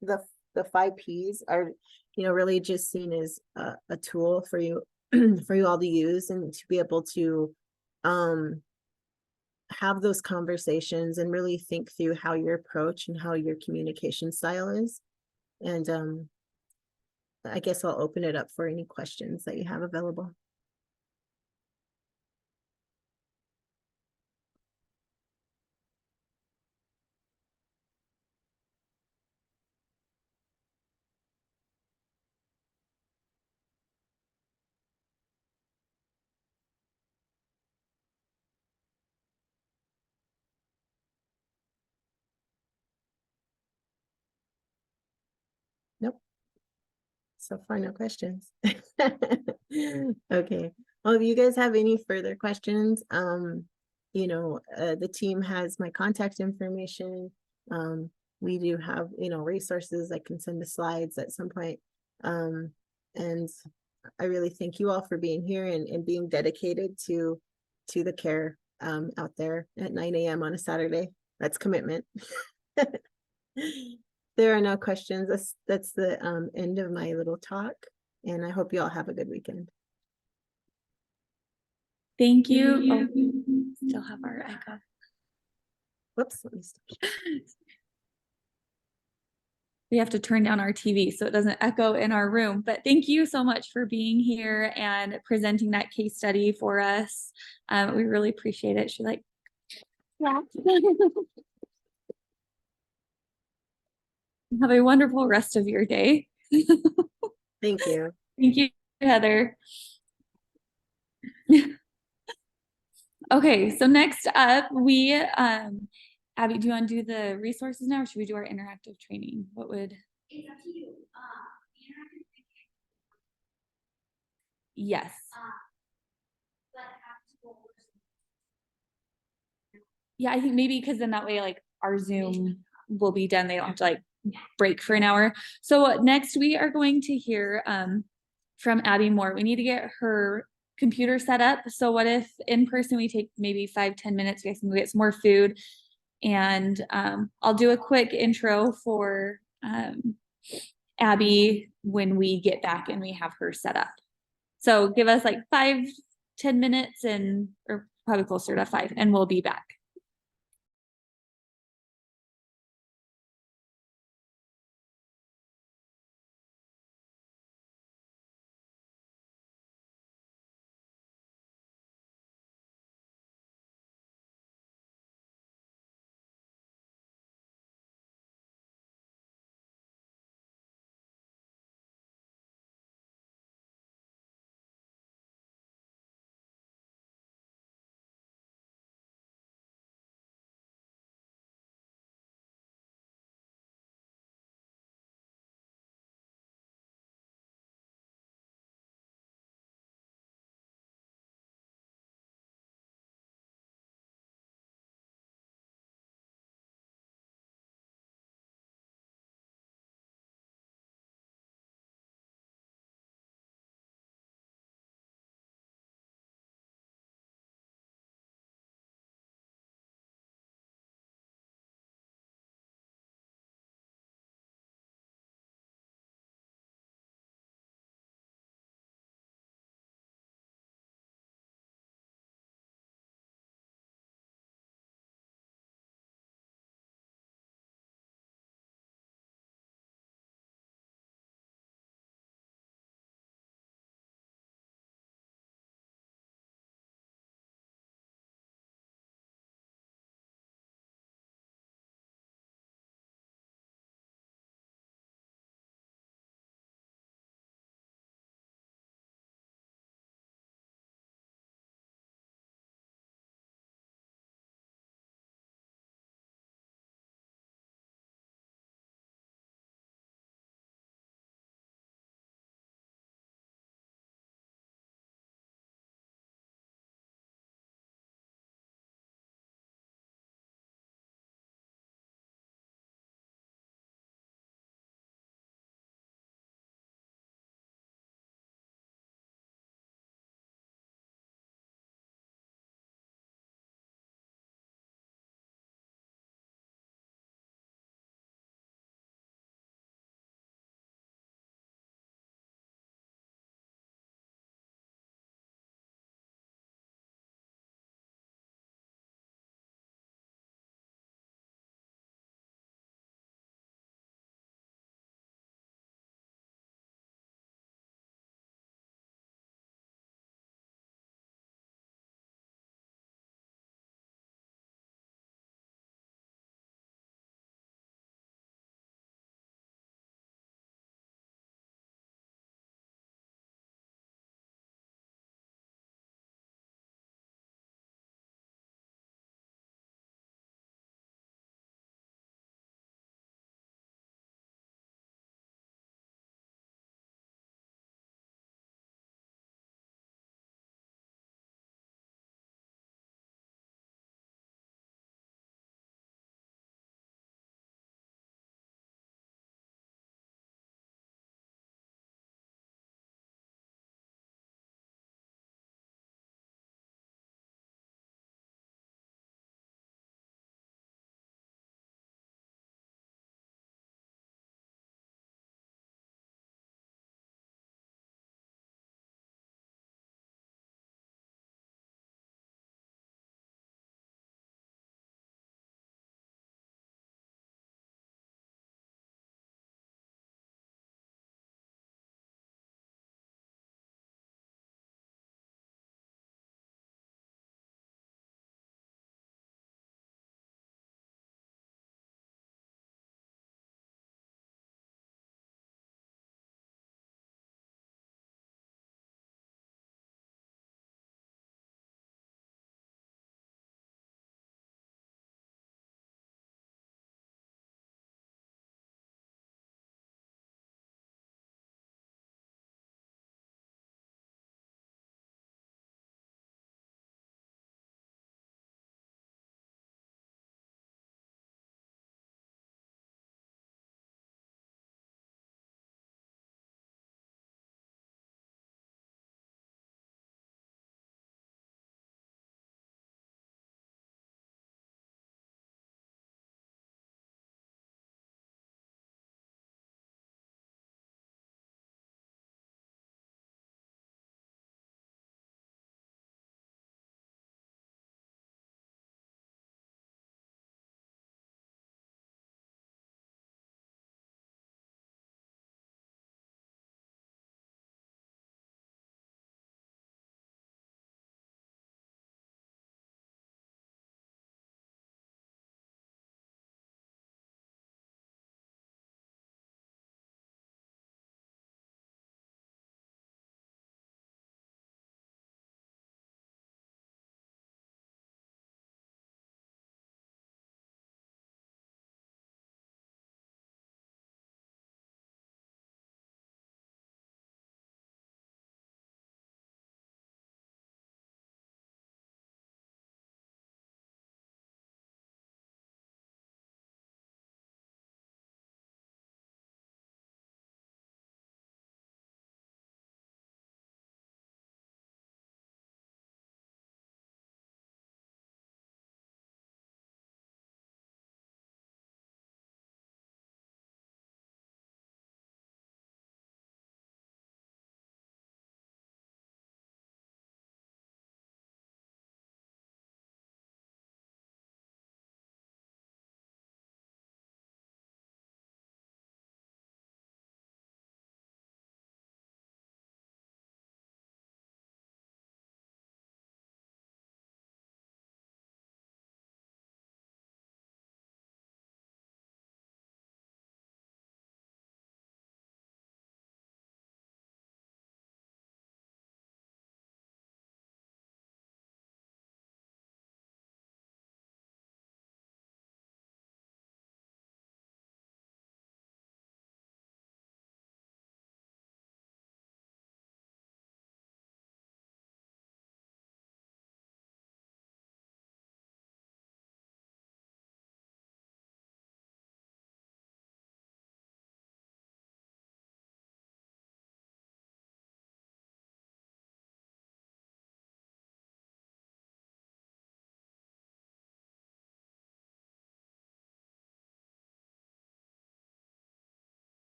the 5 Ps are, you know, really just seen as a tool for you for you all to use, and to be able to have those conversations and really think through how your approach and how your communication style is. And I guess I'll open it up for any questions that you have available. Nope. So far, no questions. Okay. Well, if you guys have any further questions, you know, the team has my contact information. We do have, you know, resources. I can send the slides at some point. And I really thank you all for being here and being dedicated to the care out there at 9 a.m. on a Saturday. That's commitment. There are no questions. That's the end of my little talk, and I hope you all have a good weekend. Thank you. Oh, still have our echo. Whoops, let me stop. We have to turn down our TV so it doesn't echo in our room. But thank you so much for being here and presenting that case study for us. We really appreciate it. She like, yeah. Have a wonderful rest of your day. Thank you. Thank you, Heather. Okay, so next up, we, Abby, do you want to do the resources now, or should we do our interactive training? What would? It's up to you. Yes. But have to go over Yeah, I think maybe because then that way, like, our Zoom will be done. They don't have to like break for an hour. So next we are going to hear from Abby Moore. We need to get her computer set up. So what if in person we take maybe 5-10 minutes, we can get some more food, and I'll do a quick intro for Abby when we get back and we have her set up. So give us like 5-10 minutes, and or probably closer to 5, and we'll be back.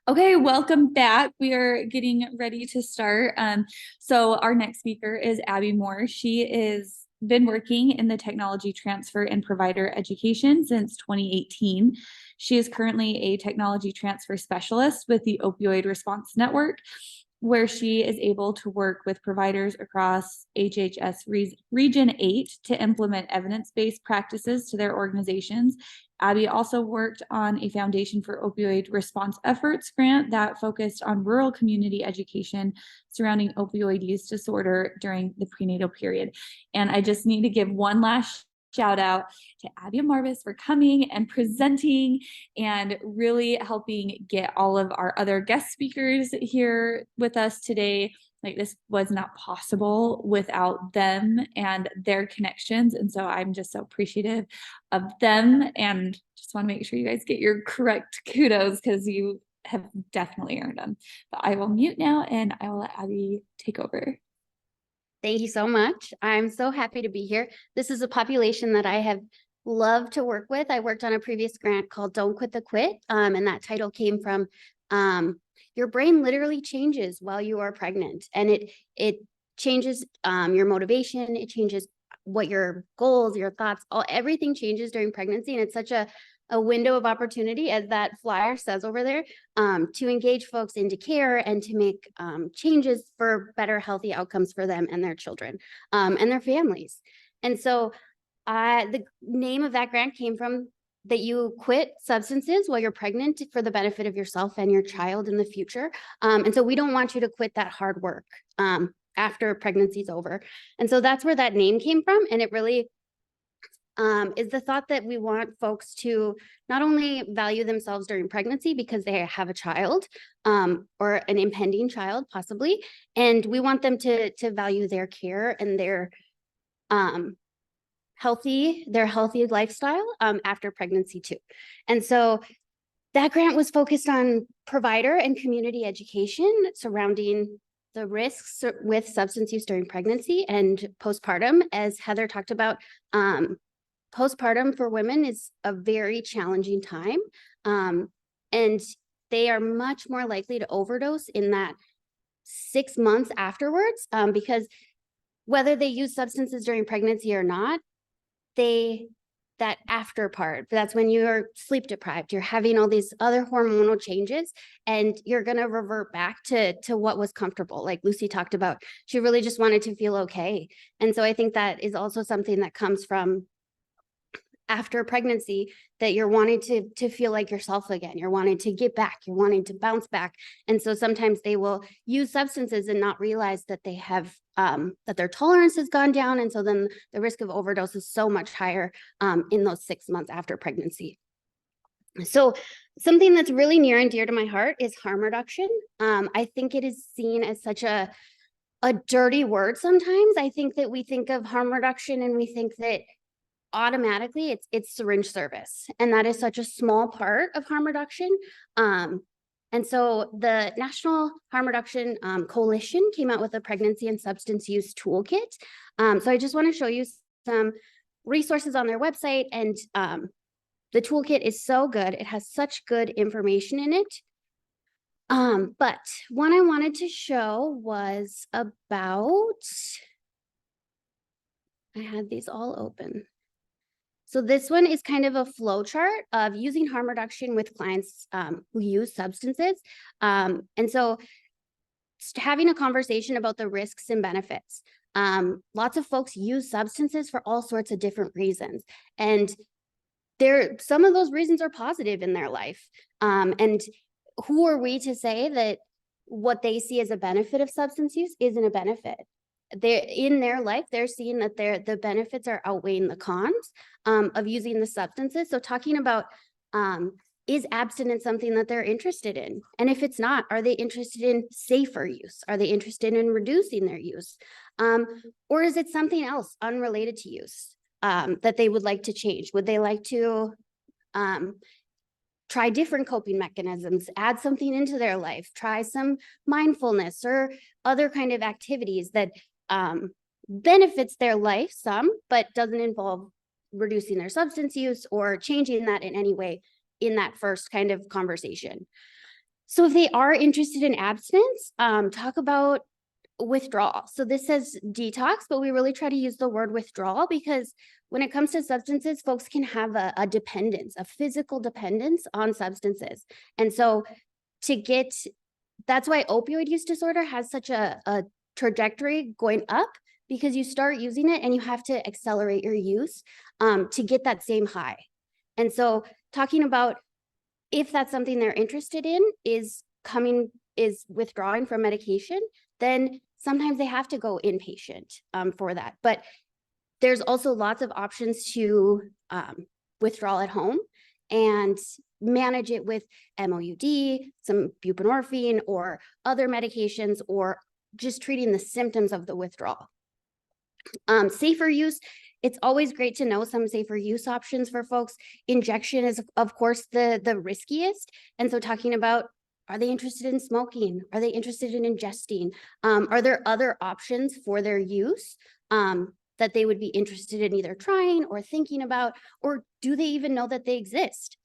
Okay, welcome back. We are getting ready to start. So our next speaker is Abby Moore. She is been working in the technology transfer and provider education since 2018. She is currently a technology transfer specialist with the Opioid Response Network, where she is able to work with providers across HHS Region 8 to implement evidence-based practices to their organizations. Abby also worked on a Foundation for Opioid Response Efforts grant that focused on rural community education surrounding opioid use disorder during the prenatal period. And I just need to give one last shout out to Abby Marvis for coming and presenting and really helping get all of our other guest speakers here with us today. Like, this was not possible without them and their connections. And so I'm just so appreciative of them and just want to make sure you guys get your correct kudos because you have definitely earned them. But I will mute now and I will let Abby take over. Thank you so much. I'm so happy to be here. This is a population that I have loved to work with. I worked on a previous grant called Don't Quit the Quit, and that title came from your brain literally changes while you are pregnant, and it changes your motivation, it changes what your goals, your thoughts, everything changes during pregnancy, and it's such a window of opportunity, as that flyer says over there, to engage folks into care and to make changes for better healthy outcomes for them and their children and their families. And so the name of that grant came from that you quit substances while you're pregnant for the benefit of yourself and your child in the future. And so we don't want you to quit that hard work after pregnancy is over. And so that's where that name came from. And it really is the thought that we want folks to not only value themselves during pregnancy because they have a child or an impending child possibly, and we want them to value their care and their healthy lifestyle after pregnancy too. And so that grant was focused on provider and community education surrounding the risks with substance use during pregnancy and postpartum. As Heather talked about, postpartum for women is a very challenging time. And they are much more likely to overdose in that 6 months afterwards, because whether they use substances during pregnancy or not, that after part, that's when you're sleep deprived, you're having all these other hormonal changes, and you're going to revert back to what was comfortable. Like Lucy talked about, she really just wanted to feel okay. And so I think that is also something that comes from after pregnancy, that you're wanting to feel like yourself again. You're wanting to get back, you're wanting to bounce back. And so sometimes they will use substances and not realize that they have, that their tolerance has gone down. And so then the risk of overdose is so much higher in those 6 months after pregnancy. So something that's really near and dear to my heart is harm reduction. I think it is seen as such a dirty word sometimes. I think that we think of harm reduction and we think that automatically it's syringe service, and that is such a small part of harm reduction. And so the National Harm Reduction Coalition came out with a pregnancy and substance use toolkit. So I just want to show you some resources on their website, and the toolkit is so good. It has such good information in it. But one I wanted to show was about, I had these all open. So this one is kind of a flow chart of using harm reduction with clients who use substances. And so having a conversation about the risks and benefits. Lots of folks use substances for all sorts of different reasons. And some of those reasons are positive in their life. And who are we to say that what they see as a benefit of substance use isn't a benefit? In their life, they're seeing that the benefits are outweighing the cons of using the substances. So talking about, is abstinence something that they're interested in? And if it's not, are they interested in safer use? Are they interested in reducing their use? Or is it something else unrelated to use that they would like to change? Would they like to try different coping mechanisms, add something into their life, try some mindfulness or other kind of activities that benefits their life some, but doesn't involve reducing their substance use or changing that in any way in that first kind of conversation. So if they are interested in abstinence, talk about withdrawal. So this says detox, but we really try to use the word withdrawal because when it comes to substances, folks can have a dependence, a physical dependence on substances. And so that's why opioid use disorder has such a trajectory going up, because you start using it and you have to accelerate your use to get that same high. And so talking about if that's something they're interested in is withdrawing from medication, then sometimes they have to go inpatient for that. But there's also lots of options to withdraw at home and manage it with MOUD, some buprenorphine or other medications, or just treating the symptoms of the withdrawal. Safer use, it's always great to know some safer use options for folks. Injection is, of course, the riskiest. And so talking about, are they interested in smoking? Are they interested in ingesting? Are there other options for their use that they would be interested in either trying or thinking about, or do they even know that they exist?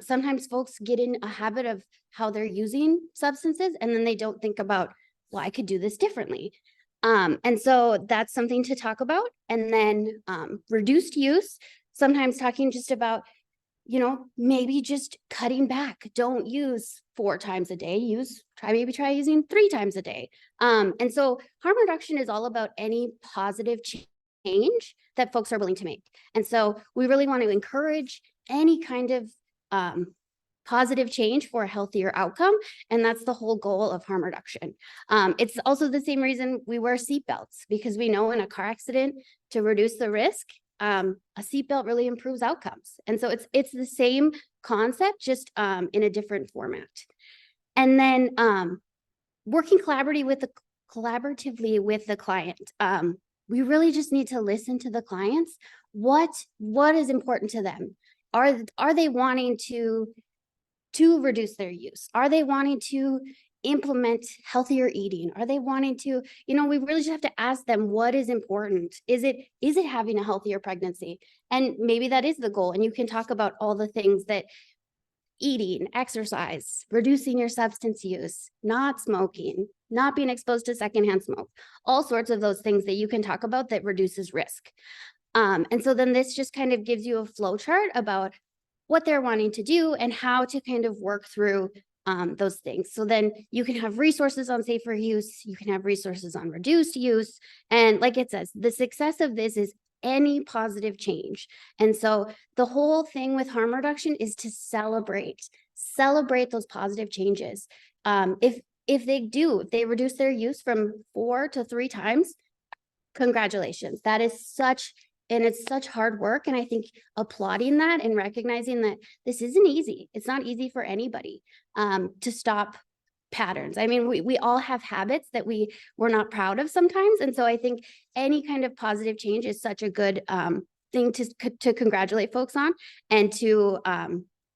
Sometimes folks get in a habit of how they're using substances, and then they don't think about, well, I could do this differently. And so that's something to talk about. And then reduced use, sometimes talking just about, maybe just cutting back. Don't use 4 times a day. Maybe try using 3 times a day. And so harm reduction is all about any positive change that folks are willing to make. And so we really want to encourage any kind of positive change for a healthier outcome. And that's the whole goal of harm reduction. It's also the same reason we wear seatbelts, because we know in a car accident, to reduce the risk, a seatbelt really improves outcomes. And so it's the same concept, just in a different format. And then working collaboratively with the client. We really just need to listen to the clients. What is important to them? Are they wanting to reduce their use? Are they wanting to implement healthier eating? Are they wanting to, we really just have to ask them what is important. Is it having a healthier pregnancy? And maybe that is the goal. And you can talk about all the things that eating, exercise, reducing your substance use, not smoking, not being exposed to secondhand smoke, all sorts of those things that you can talk about that reduces risk. And so then this just kind of gives you a flow chart about what they're wanting to do and how to kind of work through those things. So then you can have resources on safer use, you can have resources on reduced use. And like it says, the success of this is any positive change. And so the whole thing with harm reduction is to celebrate those positive changes. If they reduce their use from 4 to 3 times, congratulations. That is such hard work. And I think applauding that and recognizing that this isn't easy. It's not easy for anybody to stop patterns. I mean, we all have habits that we're not proud of sometimes. And so I think any kind of positive change is such a good thing to congratulate folks on and to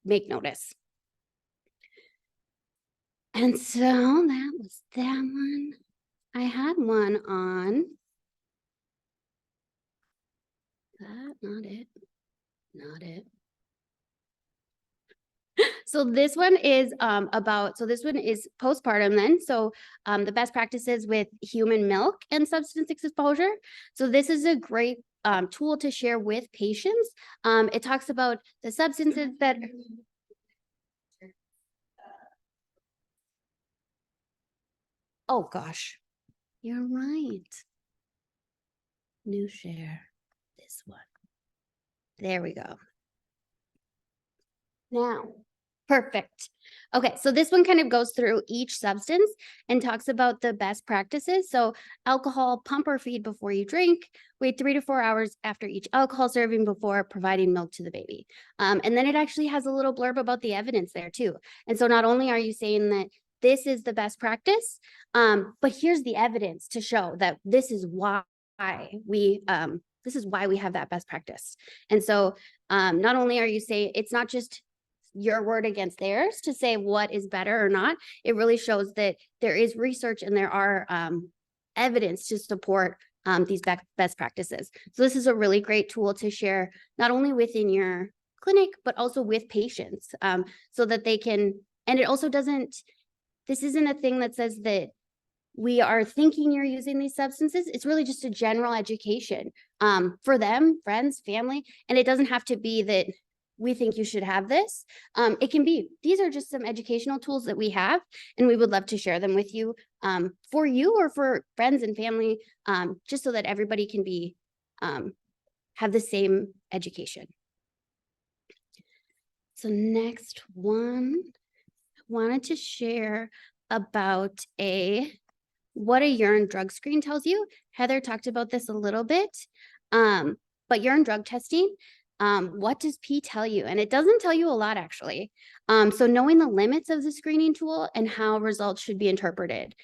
make notice. And so that was that one. I had one on that, not it. So this one is this one is postpartum then. So the best practices with human milk and substance exposure. So this is a great tool to share with patients. It talks about the substances that. Oh gosh, you're right. New share, this one. There we go. Now, perfect. Okay, so this one kind of goes through each substance and talks about the best practices. So alcohol, pump or feed before you drink, wait 3 to 4 hours after each alcohol serving before providing milk to the baby. And then it actually has a little blurb about the evidence there too. And so not only are you saying that this is the best practice, but here's the evidence to show that this is why we have that best practice. And so not only are you saying, it's not just your word against theirs to say what is better or not, it really shows that there is research and there are evidence to support these best practices. So this is a really great tool to share, not only within your clinic, but also with patients so that they can, and it also doesn't, this isn't a thing that says that we are thinking you're using these substances. It's really just a general education for them, friends, family. And it doesn't have to be that we think you should have this. It can be, these are just some educational tools that we have, and we would love to share them with you for you or for friends and family, just so that everybody can be, have the same education. So next one, I wanted to share about what a urine drug screen tells you. Heather talked about this a little bit, but urine drug testing, what does P tell you? And it doesn't tell you a lot, actually. So knowing the limits of the screening tool and how results should be interpreted.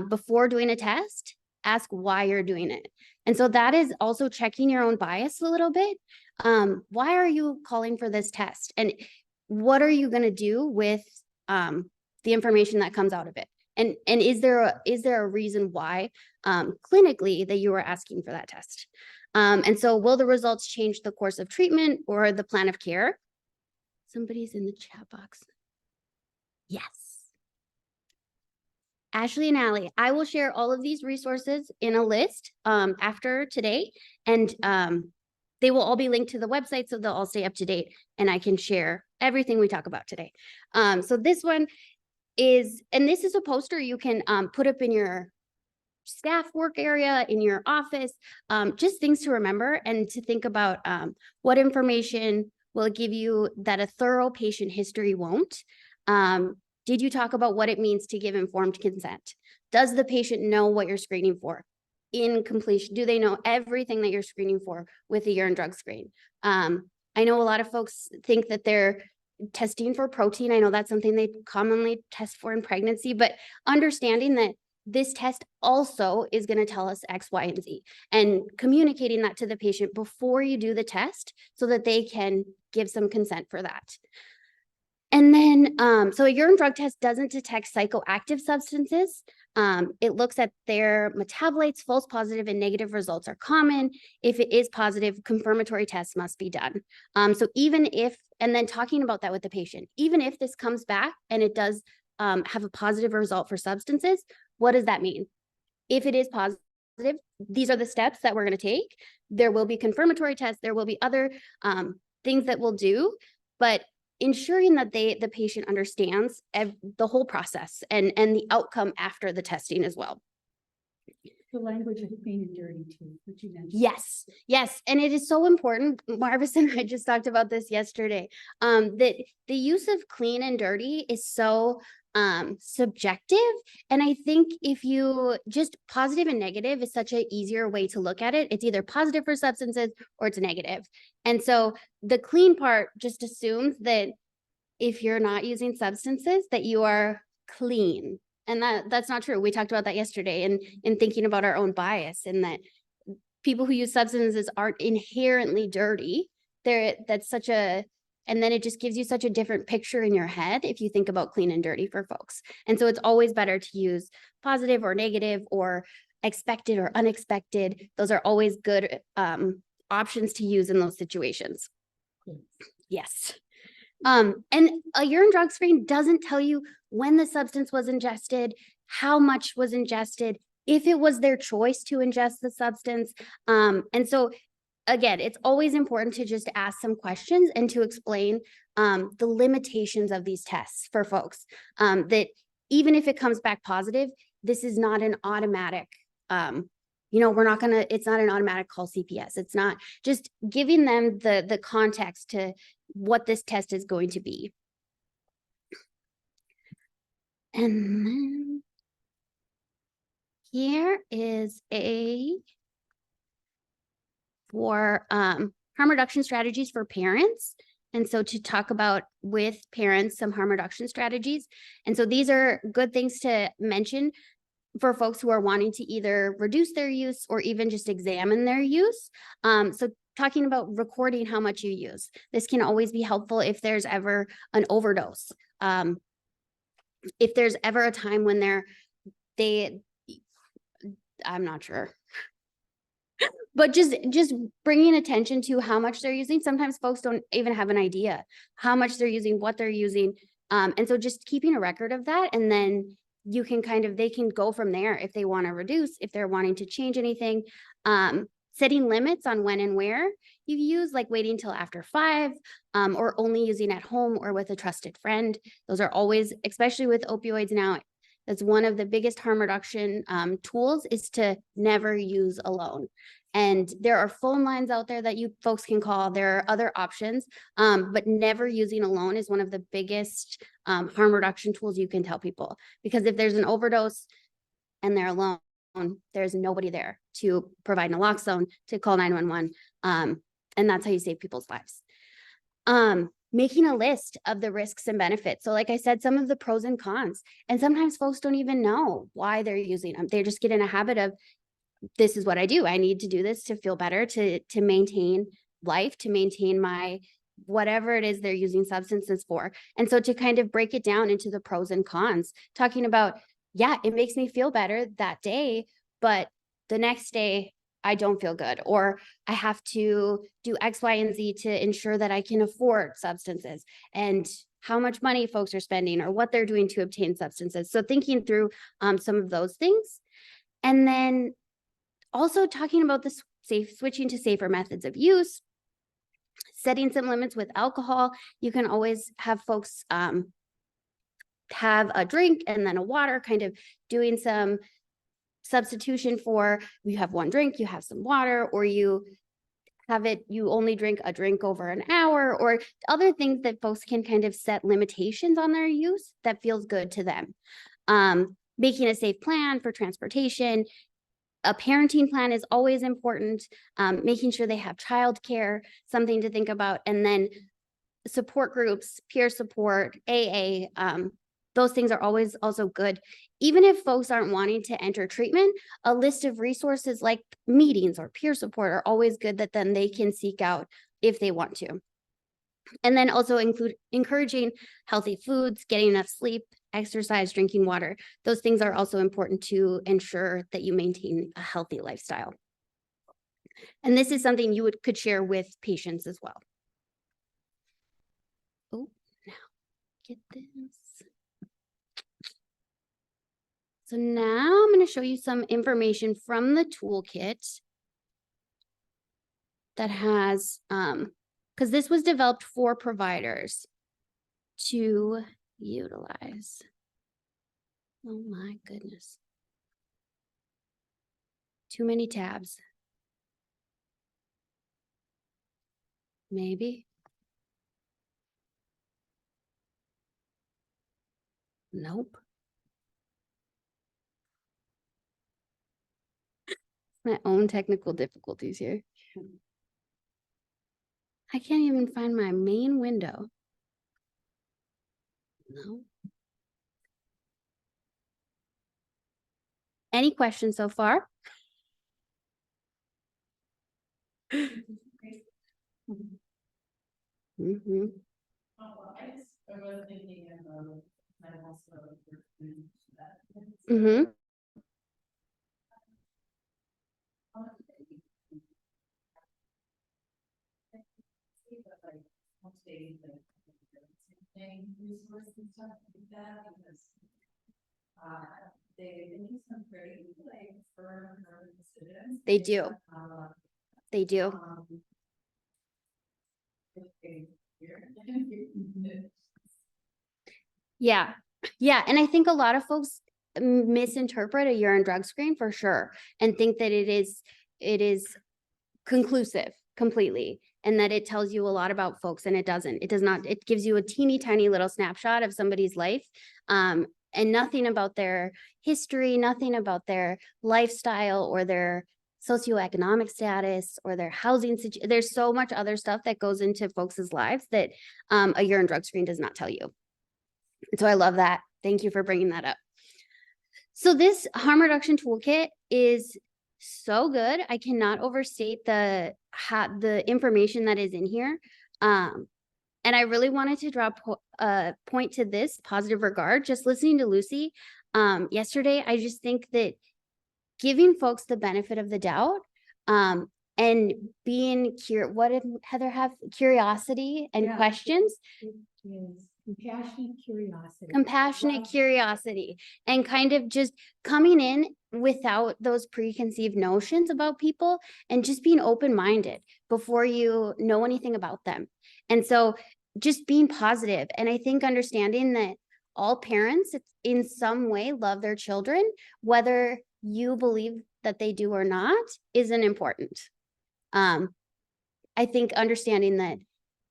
Before doing a test, ask why you're doing it. And so that is also checking your own bias a little bit. Why are you calling for this test? And what are you going to do with the information that comes out of it? And is there a reason why clinically that you are asking for that test? And so will the results change the course of treatment or the plan of care? Somebody's in the chat box. Yes. Ashley and Allie, I will share all of these resources in a list after today, and they will all be linked to the website, so they'll all stay up to date, and I can share everything we talk about today. So this one is, and this is a poster you can put up in your staff work area, in your office, just things to remember and to think about what information will it give you that a thorough patient history won't. Did you talk about what it means to give informed consent? Does the patient know what you're screening for? In completion, do they know everything that you're screening for with a urine drug screen? I know a lot of folks think that they're testing for protein. I know that's something they commonly test for in pregnancy, but understanding that this test also is going to tell us X, Y, and Z, and communicating that to the patient before you do the test so that they can give some consent for that. And then, so a urine drug test doesn't detect psychoactive substances. It looks at their metabolites. False positive and negative results are common. If it is positive, confirmatory tests must be done. So even if, and then talking about that with the patient, even if this comes back and it does have a positive result for substances, what does that mean? If it is positive, these are the steps that we're going to take. There will be confirmatory tests. There will be other things that we'll do, but ensuring that the patient understands the whole process and the outcome after the testing as well. The language of clean and dirty too, which you mentioned. Yes, yes. And it is so important. Marvis and I just talked about this yesterday, that the use of clean and dirty is so subjective. And I think if you just positive and negative is such an easier way to look at it. It's either positive for substances or it's negative. And so the clean part just assumes that if you're not using substances, that you are clean. And that's not true. We talked about that yesterday in thinking about our own bias, and that people who use substances aren't inherently dirty. That's such a, and then it just gives you such a different picture in your head if you think about clean and dirty for folks. And so it's always better to use positive or negative or expected or unexpected. Those are always good options to use in those situations. Yes. And a urine drug screen doesn't tell you when the substance was ingested, how much was ingested, if it was their choice to ingest the substance. And so again, it's always important to just ask some questions and to explain the limitations of these tests for folks. That even if it comes back positive, this is not an automatic, it's not an automatic call CPS. It's not, just giving them the context to what this test is going to be. And then here is for harm reduction strategies for parents. And so to talk about with parents some harm reduction strategies. And so these are good things to mention for folks who are wanting to either reduce their use or even just examine their use. So talking about recording how much you use. This can always be helpful if there's ever an overdose. If there's ever a time when I'm not sure. But just bringing attention to how much they're using. Sometimes folks don't even have an idea how much they're using, what they're using. And so just keeping a record of that, and then you can they can go from there if they want to reduce, if they're wanting to change anything. Setting limits on when and where you use, like waiting till after 5, or only using at home or with a trusted friend. Those are always, especially with opioids now, that's one of the biggest harm reduction tools, is to never use alone. And there are phone lines out there that you folks can call. There are other options, but never using alone is one of the biggest harm reduction tools you can tell people. Because if there's an overdose and they're alone, there's nobody there to provide naloxone, to call 911. And that's how you save people's lives. Making a list of the risks and benefits. So like I said, some of the pros and cons, and sometimes folks don't even know why they're using them. They just get in a habit of, this is what I do. I need to do this to feel better, to maintain life, to maintain my whatever it is they're using substances for. And so to kind of break it down into the pros and cons, talking about, yeah, it makes me feel better that day, but the next day I don't feel good, or I have to do X, Y, and Z to ensure that I can afford substances, and how much money folks are spending or what they're doing to obtain substances. So thinking through some of those things. And then also talking about the switching to safer methods of use, setting some limits with alcohol. You can always have folks have a drink and then a water, kind of doing some substitution for, you have one drink, you have some water, or you only drink a drink over an hour, or other things that folks can kind of set limitations on their use that feels good to them. Making a safe plan for transportation. A parenting plan is always important. Making sure they have childcare, something to think about. And then support groups, peer support, AA, those things are always also good. Even if folks aren't wanting to enter treatment, a list of resources like meetings or peer support are always good, that then they can seek out if they want to. And then also encouraging healthy foods, getting enough sleep, exercise, drinking water. Those things are also important to ensure that you maintain a healthy lifestyle. And this is something you could share with patients as well. Oh, now get this. So now I'm going to show you some information from the toolkit that has, because this was developed for providers to utilize. Oh my goodness. Too many tabs. Maybe. Nope. My own technical difficulties here. I can't even find my main window. No. Any questions so far? Mm-hmm. Mm-hmm. They do. They do. Yeah. Yeah. And I think a lot of folks misinterpret a urine drug screen for sure, and think that it is conclusive completely, and that it tells you a lot about folks, and it doesn't. It does not. It gives you a teeny tiny little snapshot of somebody's life, and nothing about their history, nothing about their lifestyle or their socioeconomic status or their housing situation. There's so much other stuff that goes into folks' lives that a urine drug screen does not tell you. And so I love that. Thank you for bringing that up. So this harm reduction toolkit is so good. I cannot overstate the information that is in here. And I really wanted to draw a point to this positive regard. Just listening to Lucy yesterday, I just think that giving folks the benefit of the doubt, and being what did Heather have? Curiosity and questions. Compassionate curiosity. Compassionate curiosity, and kind of just coming in without those preconceived notions about people and just being open-minded before you know anything about them. And so just being positive. And I think understanding that all parents in some way love their children, whether you believe that they do or not, isn't important. I think understanding that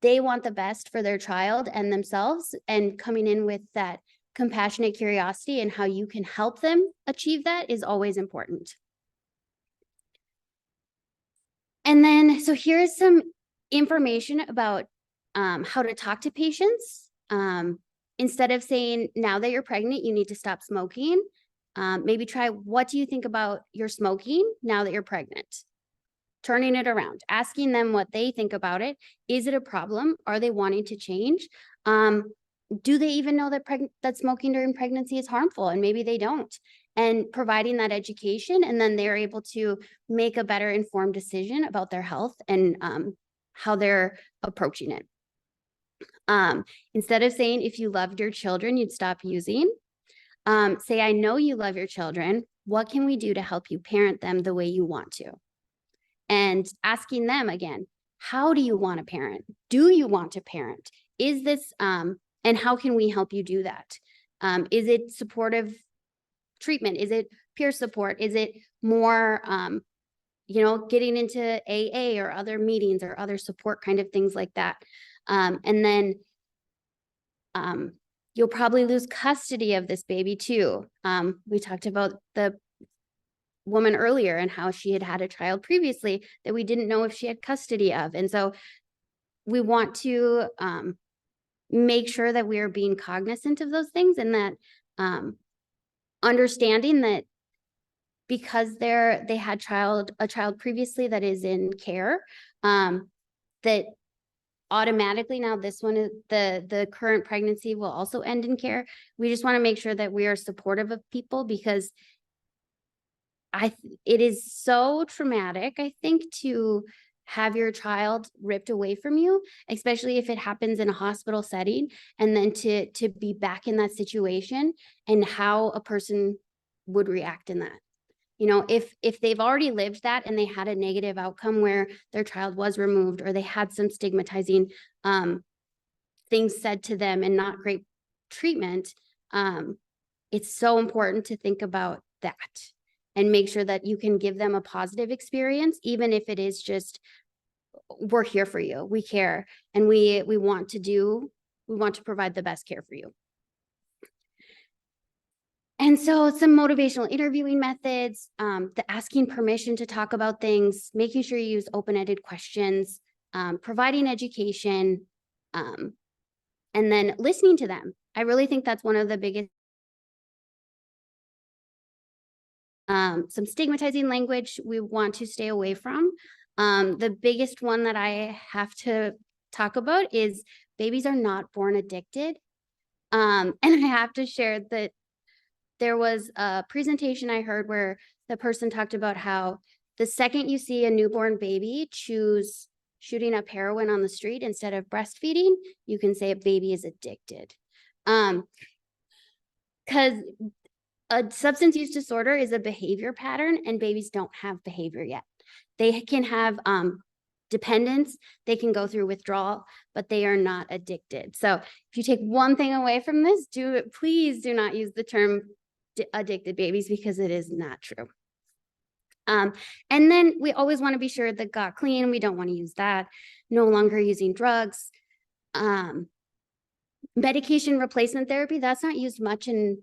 they want the best for their child and themselves, and coming in with that compassionate curiosity and how you can help them achieve that is always important. And then, so here's some information about how to talk to patients. Instead of saying, now that you're pregnant, you need to stop smoking, maybe try, what do you think about your smoking now that you're pregnant? Turning it around, asking them what they think about it. Is it a problem? Are they wanting to change? Do they even know that smoking during pregnancy is harmful? And maybe they don't. And providing that education, and then they're able to make a better informed decision about their health and how they're approaching it. Instead of saying, if you loved your children, you'd stop using, say, I know you love your children. What can we do to help you parent them the way you want to? And asking them again, how do you want to parent? Do you want to parent? Is this, and how can we help you do that? Is it supportive treatment? Is it peer support? Is it more, getting into AA or other meetings or other support kind of things like that? And then you'll probably lose custody of this baby too. We talked about the woman earlier and how she had a child previously that we didn't know if she had custody of. And so we want to make sure that we are being cognizant of those things, and that understanding that because they had a child previously that is in care, that automatically now this one is the current pregnancy will also end in care. We just want to make sure that we are supportive of people, because it is so traumatic, I think, to have your child ripped away from you, especially if it happens in a hospital setting, and then to be back in that situation and how a person would react in that. If they've already lived that and they had a negative outcome where their child was removed, or they had some stigmatizing things said to them and not great treatment, it's so important to think about that and make sure that you can give them a positive experience, even if it is just, we're here for you, we care, and we want to provide the best care for you. And so some motivational interviewing methods, the asking permission to talk about things, making sure you use open-ended questions, providing education, and then listening to them. I really think that's one of the biggest. Some stigmatizing language we want to stay away from. The biggest one that I have to talk about is babies are not born addicted. And I have to share that there was a presentation I heard where the person talked about how the second you see a newborn baby choose shooting up heroin on the street instead of breastfeeding, you can say a baby is addicted. Because a substance use disorder is a behavior pattern, and babies don't have behavior yet. They can have dependence, they can go through withdrawal, but they are not addicted. So if you take one thing away from this, please do not use the term addicted babies, because it is not true. And then we always want to be sure that got clean. We don't want to use that. No longer using drugs. Medication replacement therapy, that's not used much in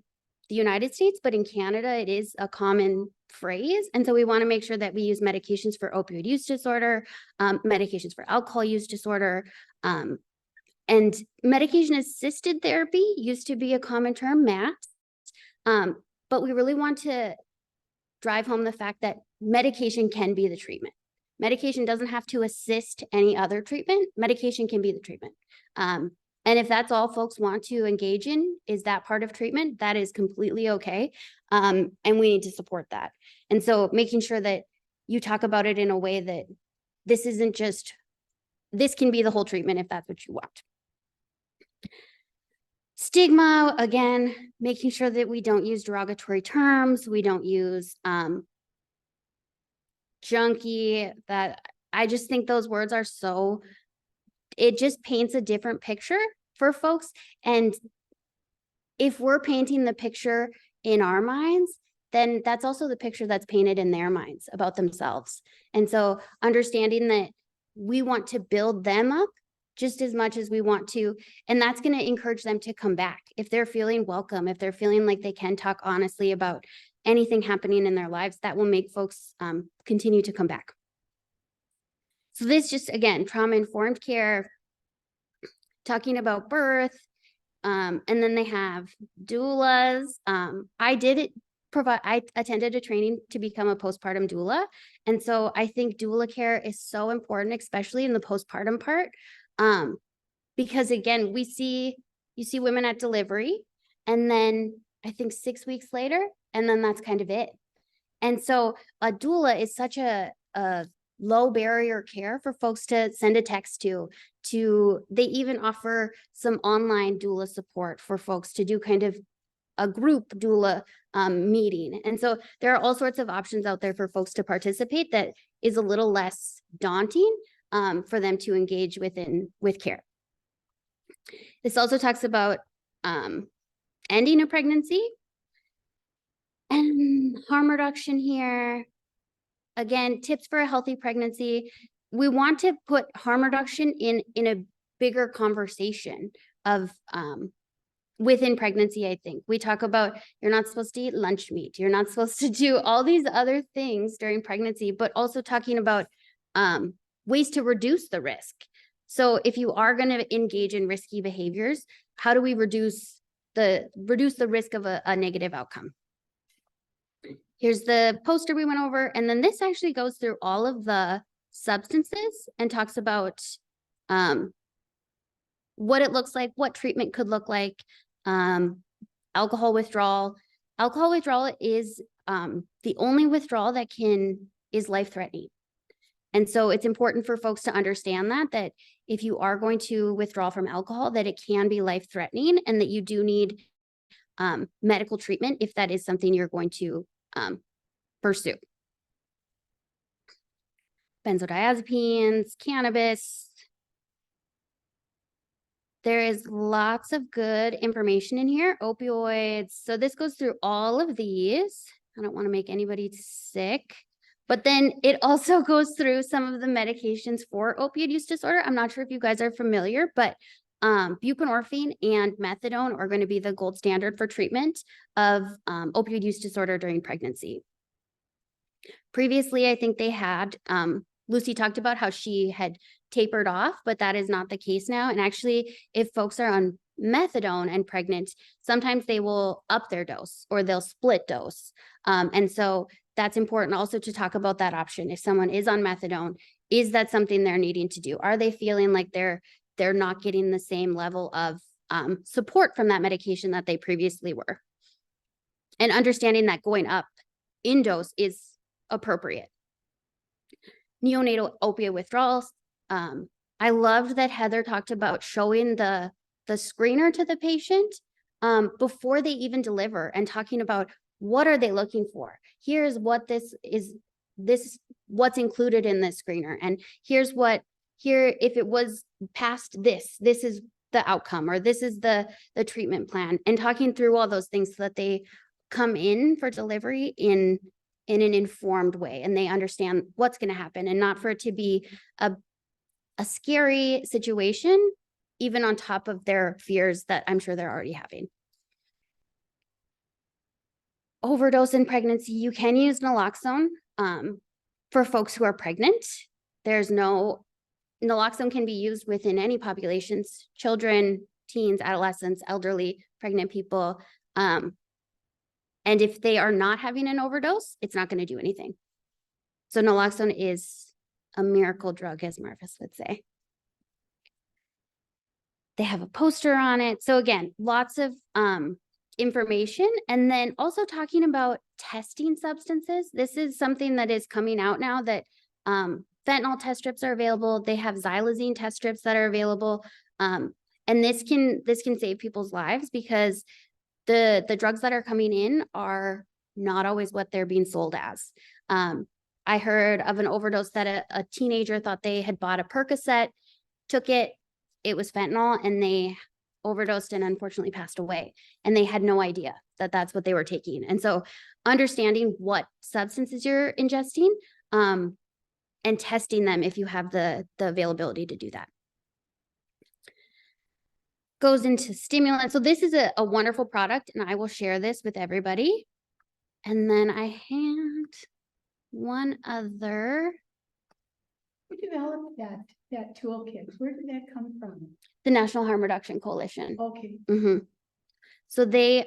the United States, but in Canada, it is a common phrase. And so we want to make sure that we use medications for opioid use disorder, medications for alcohol use disorder, and medication-assisted therapy used to be a common term, MATs. But we really want to drive home the fact that medication can be the treatment. Medication doesn't have to assist any other treatment. Medication can be the treatment. And if that's all folks want to engage in, is that part of treatment, that is completely okay. And we need to support that. And so making sure that you talk about it in a way that this isn't just, this can be the whole treatment if that's what you want. Stigma, again, making sure that we don't use derogatory terms, we don't use junkie. That I just think those words are so, it just paints a different picture for folks. And if we're painting the picture in our minds, then that's also the picture that's painted in their minds about themselves. And so understanding that we want to build them up just as much as we want to, and that's going to encourage them to come back. If they're feeling welcome, if they're feeling like they can talk honestly about anything happening in their lives, that will make folks continue to come back. So this just, again, trauma-informed care, talking about birth, and then they have doulas. I attended a training to become a postpartum doula. And so I think doula care is so important, especially in the postpartum part. Because again, you see women at delivery, and then I think 6 weeks later, and then that's kind of it. And so a doula is such a low barrier care for folks to send a text to. They even offer some online doula support for folks to do kind of a group doula meeting. And so there are all sorts of options out there for folks to participate that is a little less daunting for them to engage with care. This also talks about ending a pregnancy and harm reduction here. Again, tips for a healthy pregnancy. We want to put harm reduction in a bigger conversation of within pregnancy. I think we talk about you're not supposed to eat lunch meat. You're not supposed to do all these other things during pregnancy, but also talking about ways to reduce the risk. So if you are going to engage in risky behaviors, how do we reduce the risk of a negative outcome? Here's the poster we went over. And then this actually goes through all of the substances and talks about what it looks like, what treatment could look like, alcohol withdrawal. Alcohol withdrawal is the only withdrawal that is life-threatening. And so it's important for folks to understand that if you are going to withdraw from alcohol, that it can be life-threatening and that you do need medical treatment if that is something you're going to pursue. Benzodiazepines, cannabis. There is lots of good information in here. Opioids. So this goes through all of these. I don't want to make anybody sick. But then it also goes through some of the medications for opioid use disorder. I'm not sure if you guys are familiar, but buprenorphine and methadone are going to be the gold standard for treatment of opioid use disorder during pregnancy. Previously, I think they had, Lucy talked about how she had tapered off, but that is not the case now. And actually, if folks are on methadone and pregnant, sometimes they will up their dose or they'll split dose. And so that's important also to talk about that option. If someone is on methadone, is that something they're needing to do? Are they feeling like they're not getting the same level of support from that medication that they previously were? And understanding that going up in dose is appropriate. Neonatal opioid withdrawals. I loved that Heather talked about showing the screener to the patient before they even deliver and talking about what are they looking for. Here's what what's included in this screener. And here's if it was past this is the outcome, or this is the treatment plan, and talking through all those things so that they come in for delivery in an informed way and they understand what's going to happen, and not for it to be a scary situation, even on top of their fears that I'm sure they're already having. Overdose in pregnancy. You can use naloxone for folks who are pregnant. Naloxone can be used within any populations: children, teens, adolescents, elderly, pregnant people. And if they are not having an overdose, it's not going to do anything. So naloxone is a miracle drug, as Marvis would say. They have a poster on it. So again, lots of information. And then also talking about testing substances. This is something that is coming out now, that fentanyl test strips are available. They have xylazine test strips that are available. And this can save people's lives because the drugs that are coming in are not always what they're being sold as. I heard of an overdose that a teenager thought they had bought a Percocet, took it, it was fentanyl, and they overdosed and unfortunately passed away. And they had no idea that that's what they were taking. And so understanding what substances you're ingesting, and testing them if you have the availability to do that. Goes into stimulants. So this is a wonderful product, and I will share this with everybody. And then I had one other. Who developed that toolkit? Where did that come from? The National Harm Reduction Coalition. Okay. So they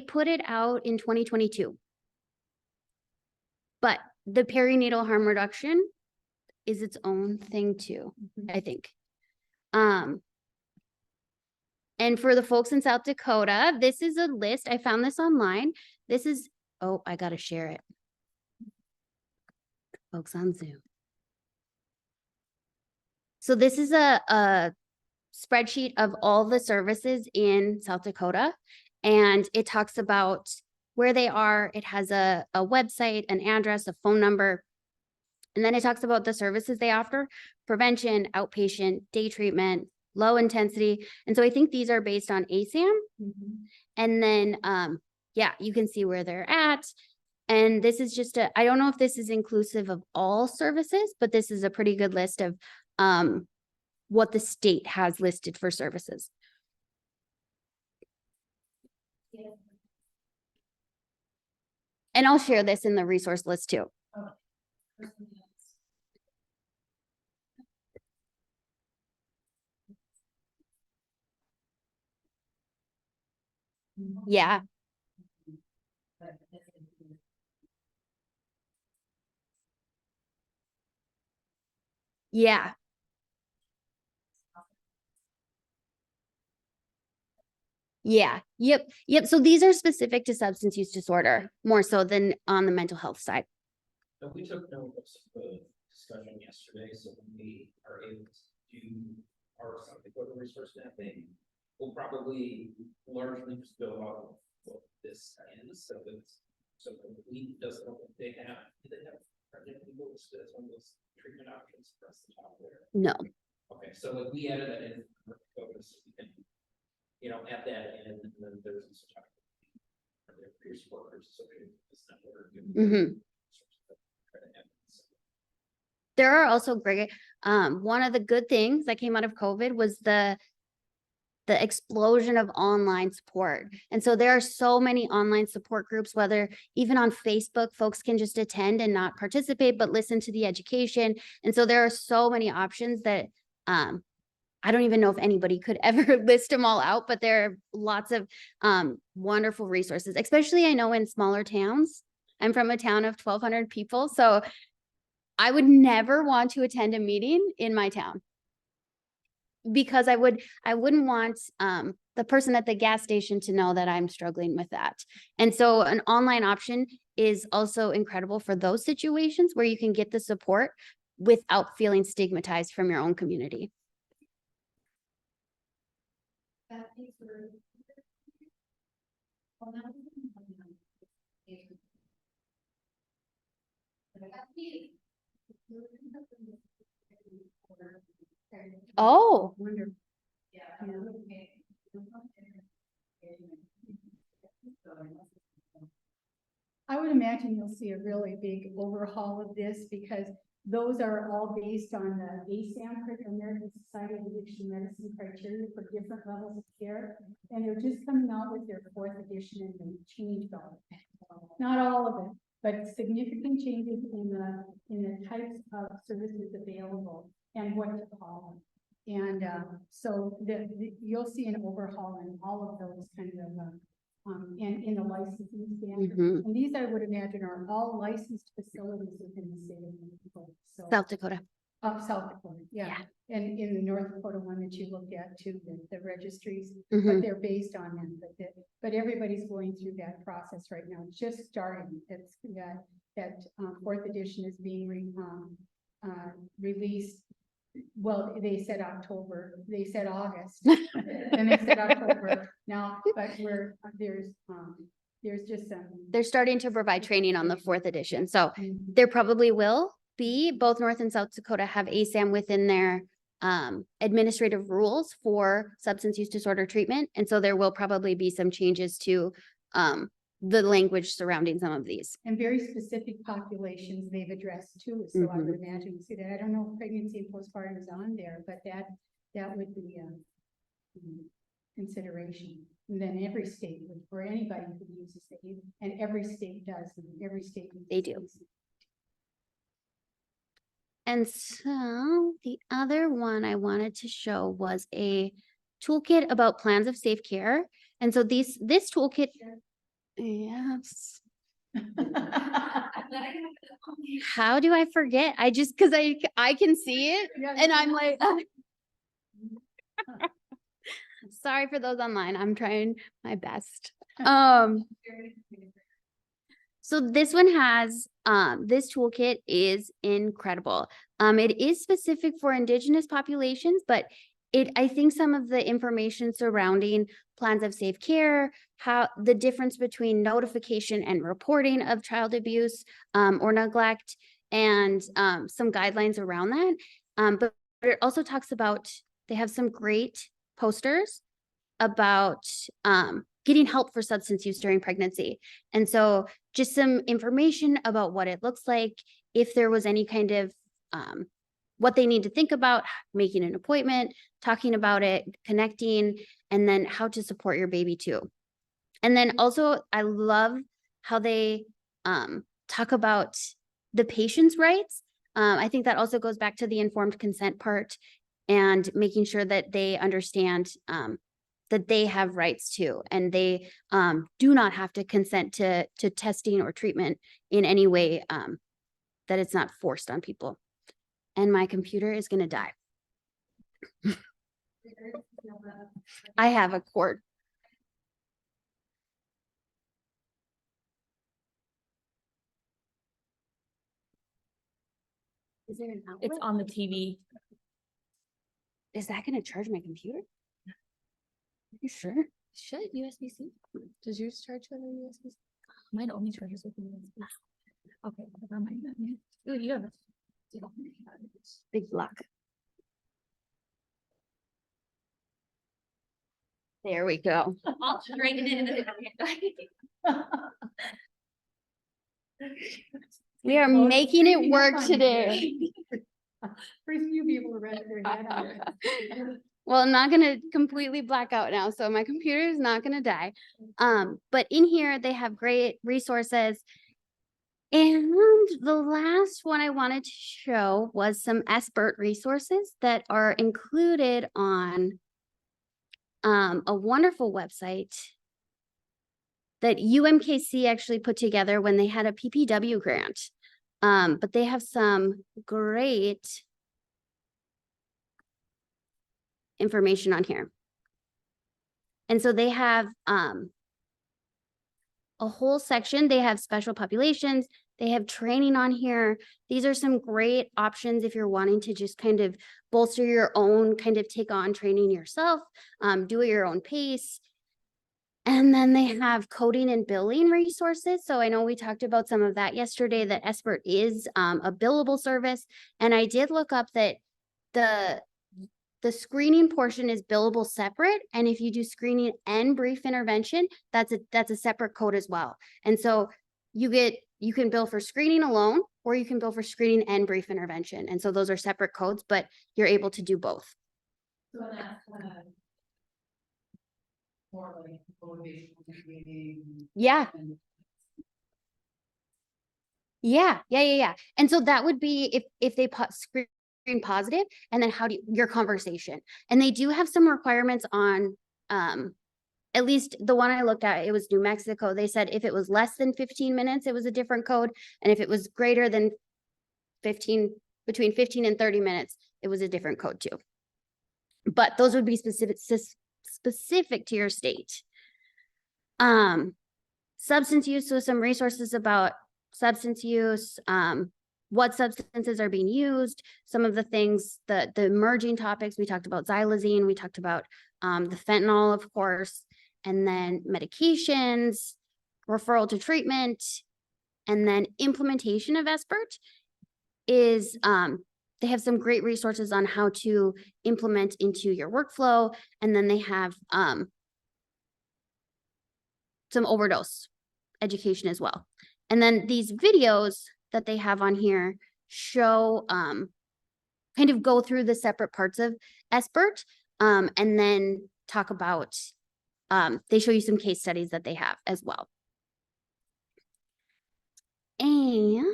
put it out in 2022. But the perinatal harm reduction is its own thing too, I think. And for the folks in South Dakota, this is a list. I found this online. This is, oh, I gotta share it. Folks on Zoom. So this is a spreadsheet of all the services in South Dakota, and it talks about where they are. It has a website, an address, a phone number, and then it talks about the services they offer: prevention, outpatient, day treatment, low intensity. And so I think these are based on ASAM. And then, yeah, you can see where they're at. And this is just I don't know if this is inclusive of all services, but this is a pretty good list of what the state has listed for services. And I'll share this in the resource list too. Yeah. Yeah. Yeah. Yep. So these are specific to substance use disorder more so than on the mental health side. So we took note of the discussion yesterday, so when we are able to do our South Dakota resource mapping, we'll probably largely just go off of what this is. So we doesn't know what they have. Do they have pregnant people listed as one of those treatment options for us to talk there? No. Okay, so like we added that in for Dakota, so we can, add that in, and then there's also talk about their peer supporters associated with this network. There are also great, one of the good things that came out of COVID was the explosion of online support. And so there are so many online support groups, whether even on Facebook, folks can just attend and not participate, but listen to the education. And so there are so many options that I don't even know if anybody could ever list them all out, but there are lots of wonderful resources, especially I know in smaller towns. I'm from a town of 1,200 people, so I would never want to attend a meeting in my town because I wouldn't want the person at the gas station to know that I'm struggling with that. And so an online option is also incredible for those situations where you can get the support without feeling stigmatized from your own community. Oh, Wonderful. I would imagine you'll see a really big overhaul of this because those are all based on the ASAM, American Society of Addiction Medicine criteria for different levels of care. And they're just coming out with their 4th edition and they changed all of it. Not all of it, but significant changes in the types of services available and what to call them. And so you'll see an overhaul in all of those kinds of and in the licensing standard. And these I would imagine are all licensed facilities within the state of North Dakota. So South Dakota. South Dakota, yeah. And in the North Dakota one that you looked at too, the registries, Mm-hmm. but they're based on them. But everybody's going through that process right now. It's just starting. It's that 4th edition is being released Well, they said October, they said August, and they said October now, but there's just some. They're starting to provide training on the 4th edition. So Mhm. there probably will be, both North and South Dakota have ASAM within their administrative rules for substance use disorder treatment. And so there will probably be some changes to the language surrounding some of these. And very specific populations they've addressed too, so I would imagine, see that, I don't know if pregnancy and postpartum is on there, but that would be a consideration. And then every state, for anybody who uses it, and every state does, and every state. They do. And so the other one I wanted to show was a toolkit about plans of safe care. And so this toolkit, yes. How do I forget? I just, cause I can see it and I'm like, sorry for those online. I'm trying my best. So this one has, this toolkit is incredible. It is specific for Indigenous populations, but I think some of the information surrounding plans of safe care, how the difference between notification and reporting of child abuse or neglect, and some guidelines around that. But it also talks about, they have some great posters about getting help for substance use during pregnancy. And so just some information about what it looks like, if there was any kind of what they need to think about, making an appointment, talking about it, connecting, and then how to support your baby too. And then also, I love how they talk about the patient's rights. I think that also goes back to the informed consent part and making sure that they understand that they have rights too, and they do not have to consent to testing or treatment in any way that it's not forced on people. And my computer is gonna die. I have a cord. Is there an outlet? It's on the TV. Is that gonna charge my computer? Are you sure? Should USB-C? Does yours charge with a USB-C? Mine only charges with the USB. Okay, never mind then. Ooh, you have Big block. There we go. I'll straighten it into We are Well, making it maybe work not on today. Pretty few people read their head on it. Well, I'm not gonna completely black out now, so my computer is not gonna die. But in here, they have great resources. And the last one I wanted to show was some SBIRT resources that are included on a wonderful website that UMKC actually put together when they had a PPW grant. But they have some great information on here. And so they have a whole section. They have special populations. They have training on here. These are some great options if you're wanting to just kind of bolster your own, kind of take on training yourself, do it your own pace. And then they have coding and billing resources. So I know we talked about some of that yesterday, that SBIRT is a billable service. And I did look up that the screening portion is billable separate. And if you do screening and brief intervention, that's a separate code as well. And so you can bill for screening alone, or you can bill for screening and brief intervention. And so those are separate codes, but you're able to do both. So that's more like motivational training. Yeah. Yeah. And so that would be if they screen positive, and then how do your conversation. And they do have some requirements on, at least the one I looked at, it was New Mexico. They said if it was less than 15 minutes, it was a different code. And if it was greater than between 15 and 30 minutes, it was a different code too. But those would be specific to your state. Substance use, so some resources about substance use, what substances are being used, some of the things, the emerging topics. We talked about xylazine, we talked about the fentanyl, of course, and then medications, referral to treatment, and then implementation of SBIRT is they have some great resources on how to implement into your workflow. And then they have some overdose education as well. And then these videos that they have on here show kind of go through the separate parts of SBIRT and then talk about, they show you some case studies that they have as well. And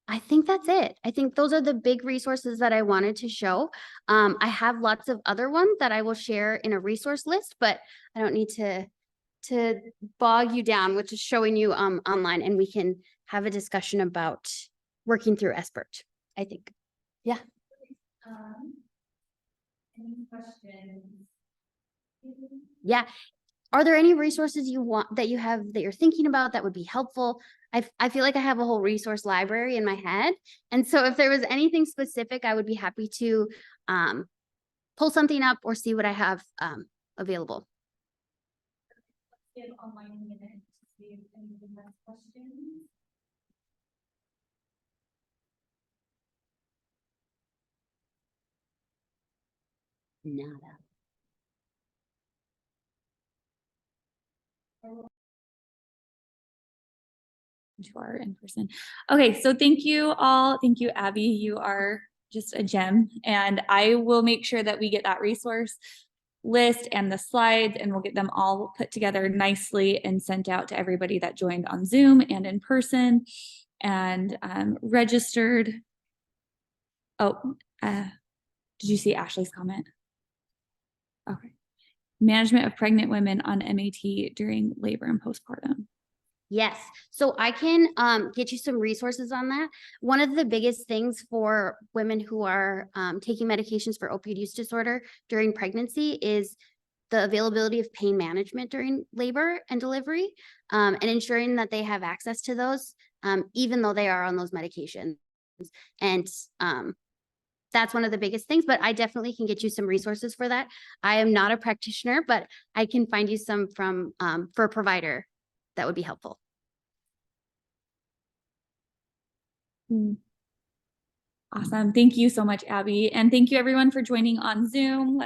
I think that's it. I think those are the big resources that I wanted to show. I have lots of other ones that I will share in a resource list, but I don't need to bog you down, which is showing you online, and we can have a discussion about working through SBIRT, I think. Yeah. Any questions? Yeah. Are there any resources you want that you have that you're thinking about that would be helpful? I feel like I have a whole resource library in my head. And so if there was anything specific, I would be happy to pull something up or see what I have available. Give online a minute to see if anyone has questions. Nada. To our in-person. Okay, so thank you all. Thank you, Abby. You are just a gem. And I will make sure that we get that resource list and the slides, and we'll get them all put together nicely and sent out to everybody that joined on Zoom and in person and registered. Oh, did you see Ashley's comment? Okay. Management of pregnant women on MAT during labor and postpartum. Yes, so I can get you some resources on that. One of the biggest things for women who are taking medications for opioid use disorder during pregnancy is the availability of pain management during labor and delivery, and ensuring that they have access to those, even though they are on those medications. And that's one of the biggest things, but I definitely can get you some resources for that. I am not a practitioner, but I can find you some from for a provider that would be helpful. Awesome. Thank you so much, Abby. And thank you everyone for joining on Zoom.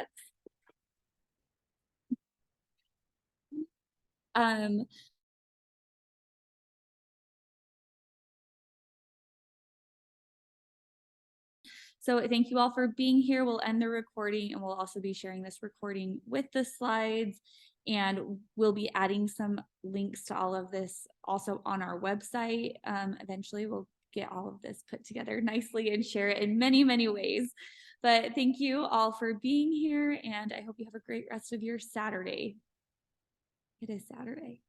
So thank you all for being here. We'll end the recording, and we'll also be sharing this recording with the slides, and we'll be adding some links to all of this also on our website. Eventually we'll get all of this put together nicely and share it in many, many ways. But thank you all for being here, and I hope you have a great rest of your Saturday. It is Saturday.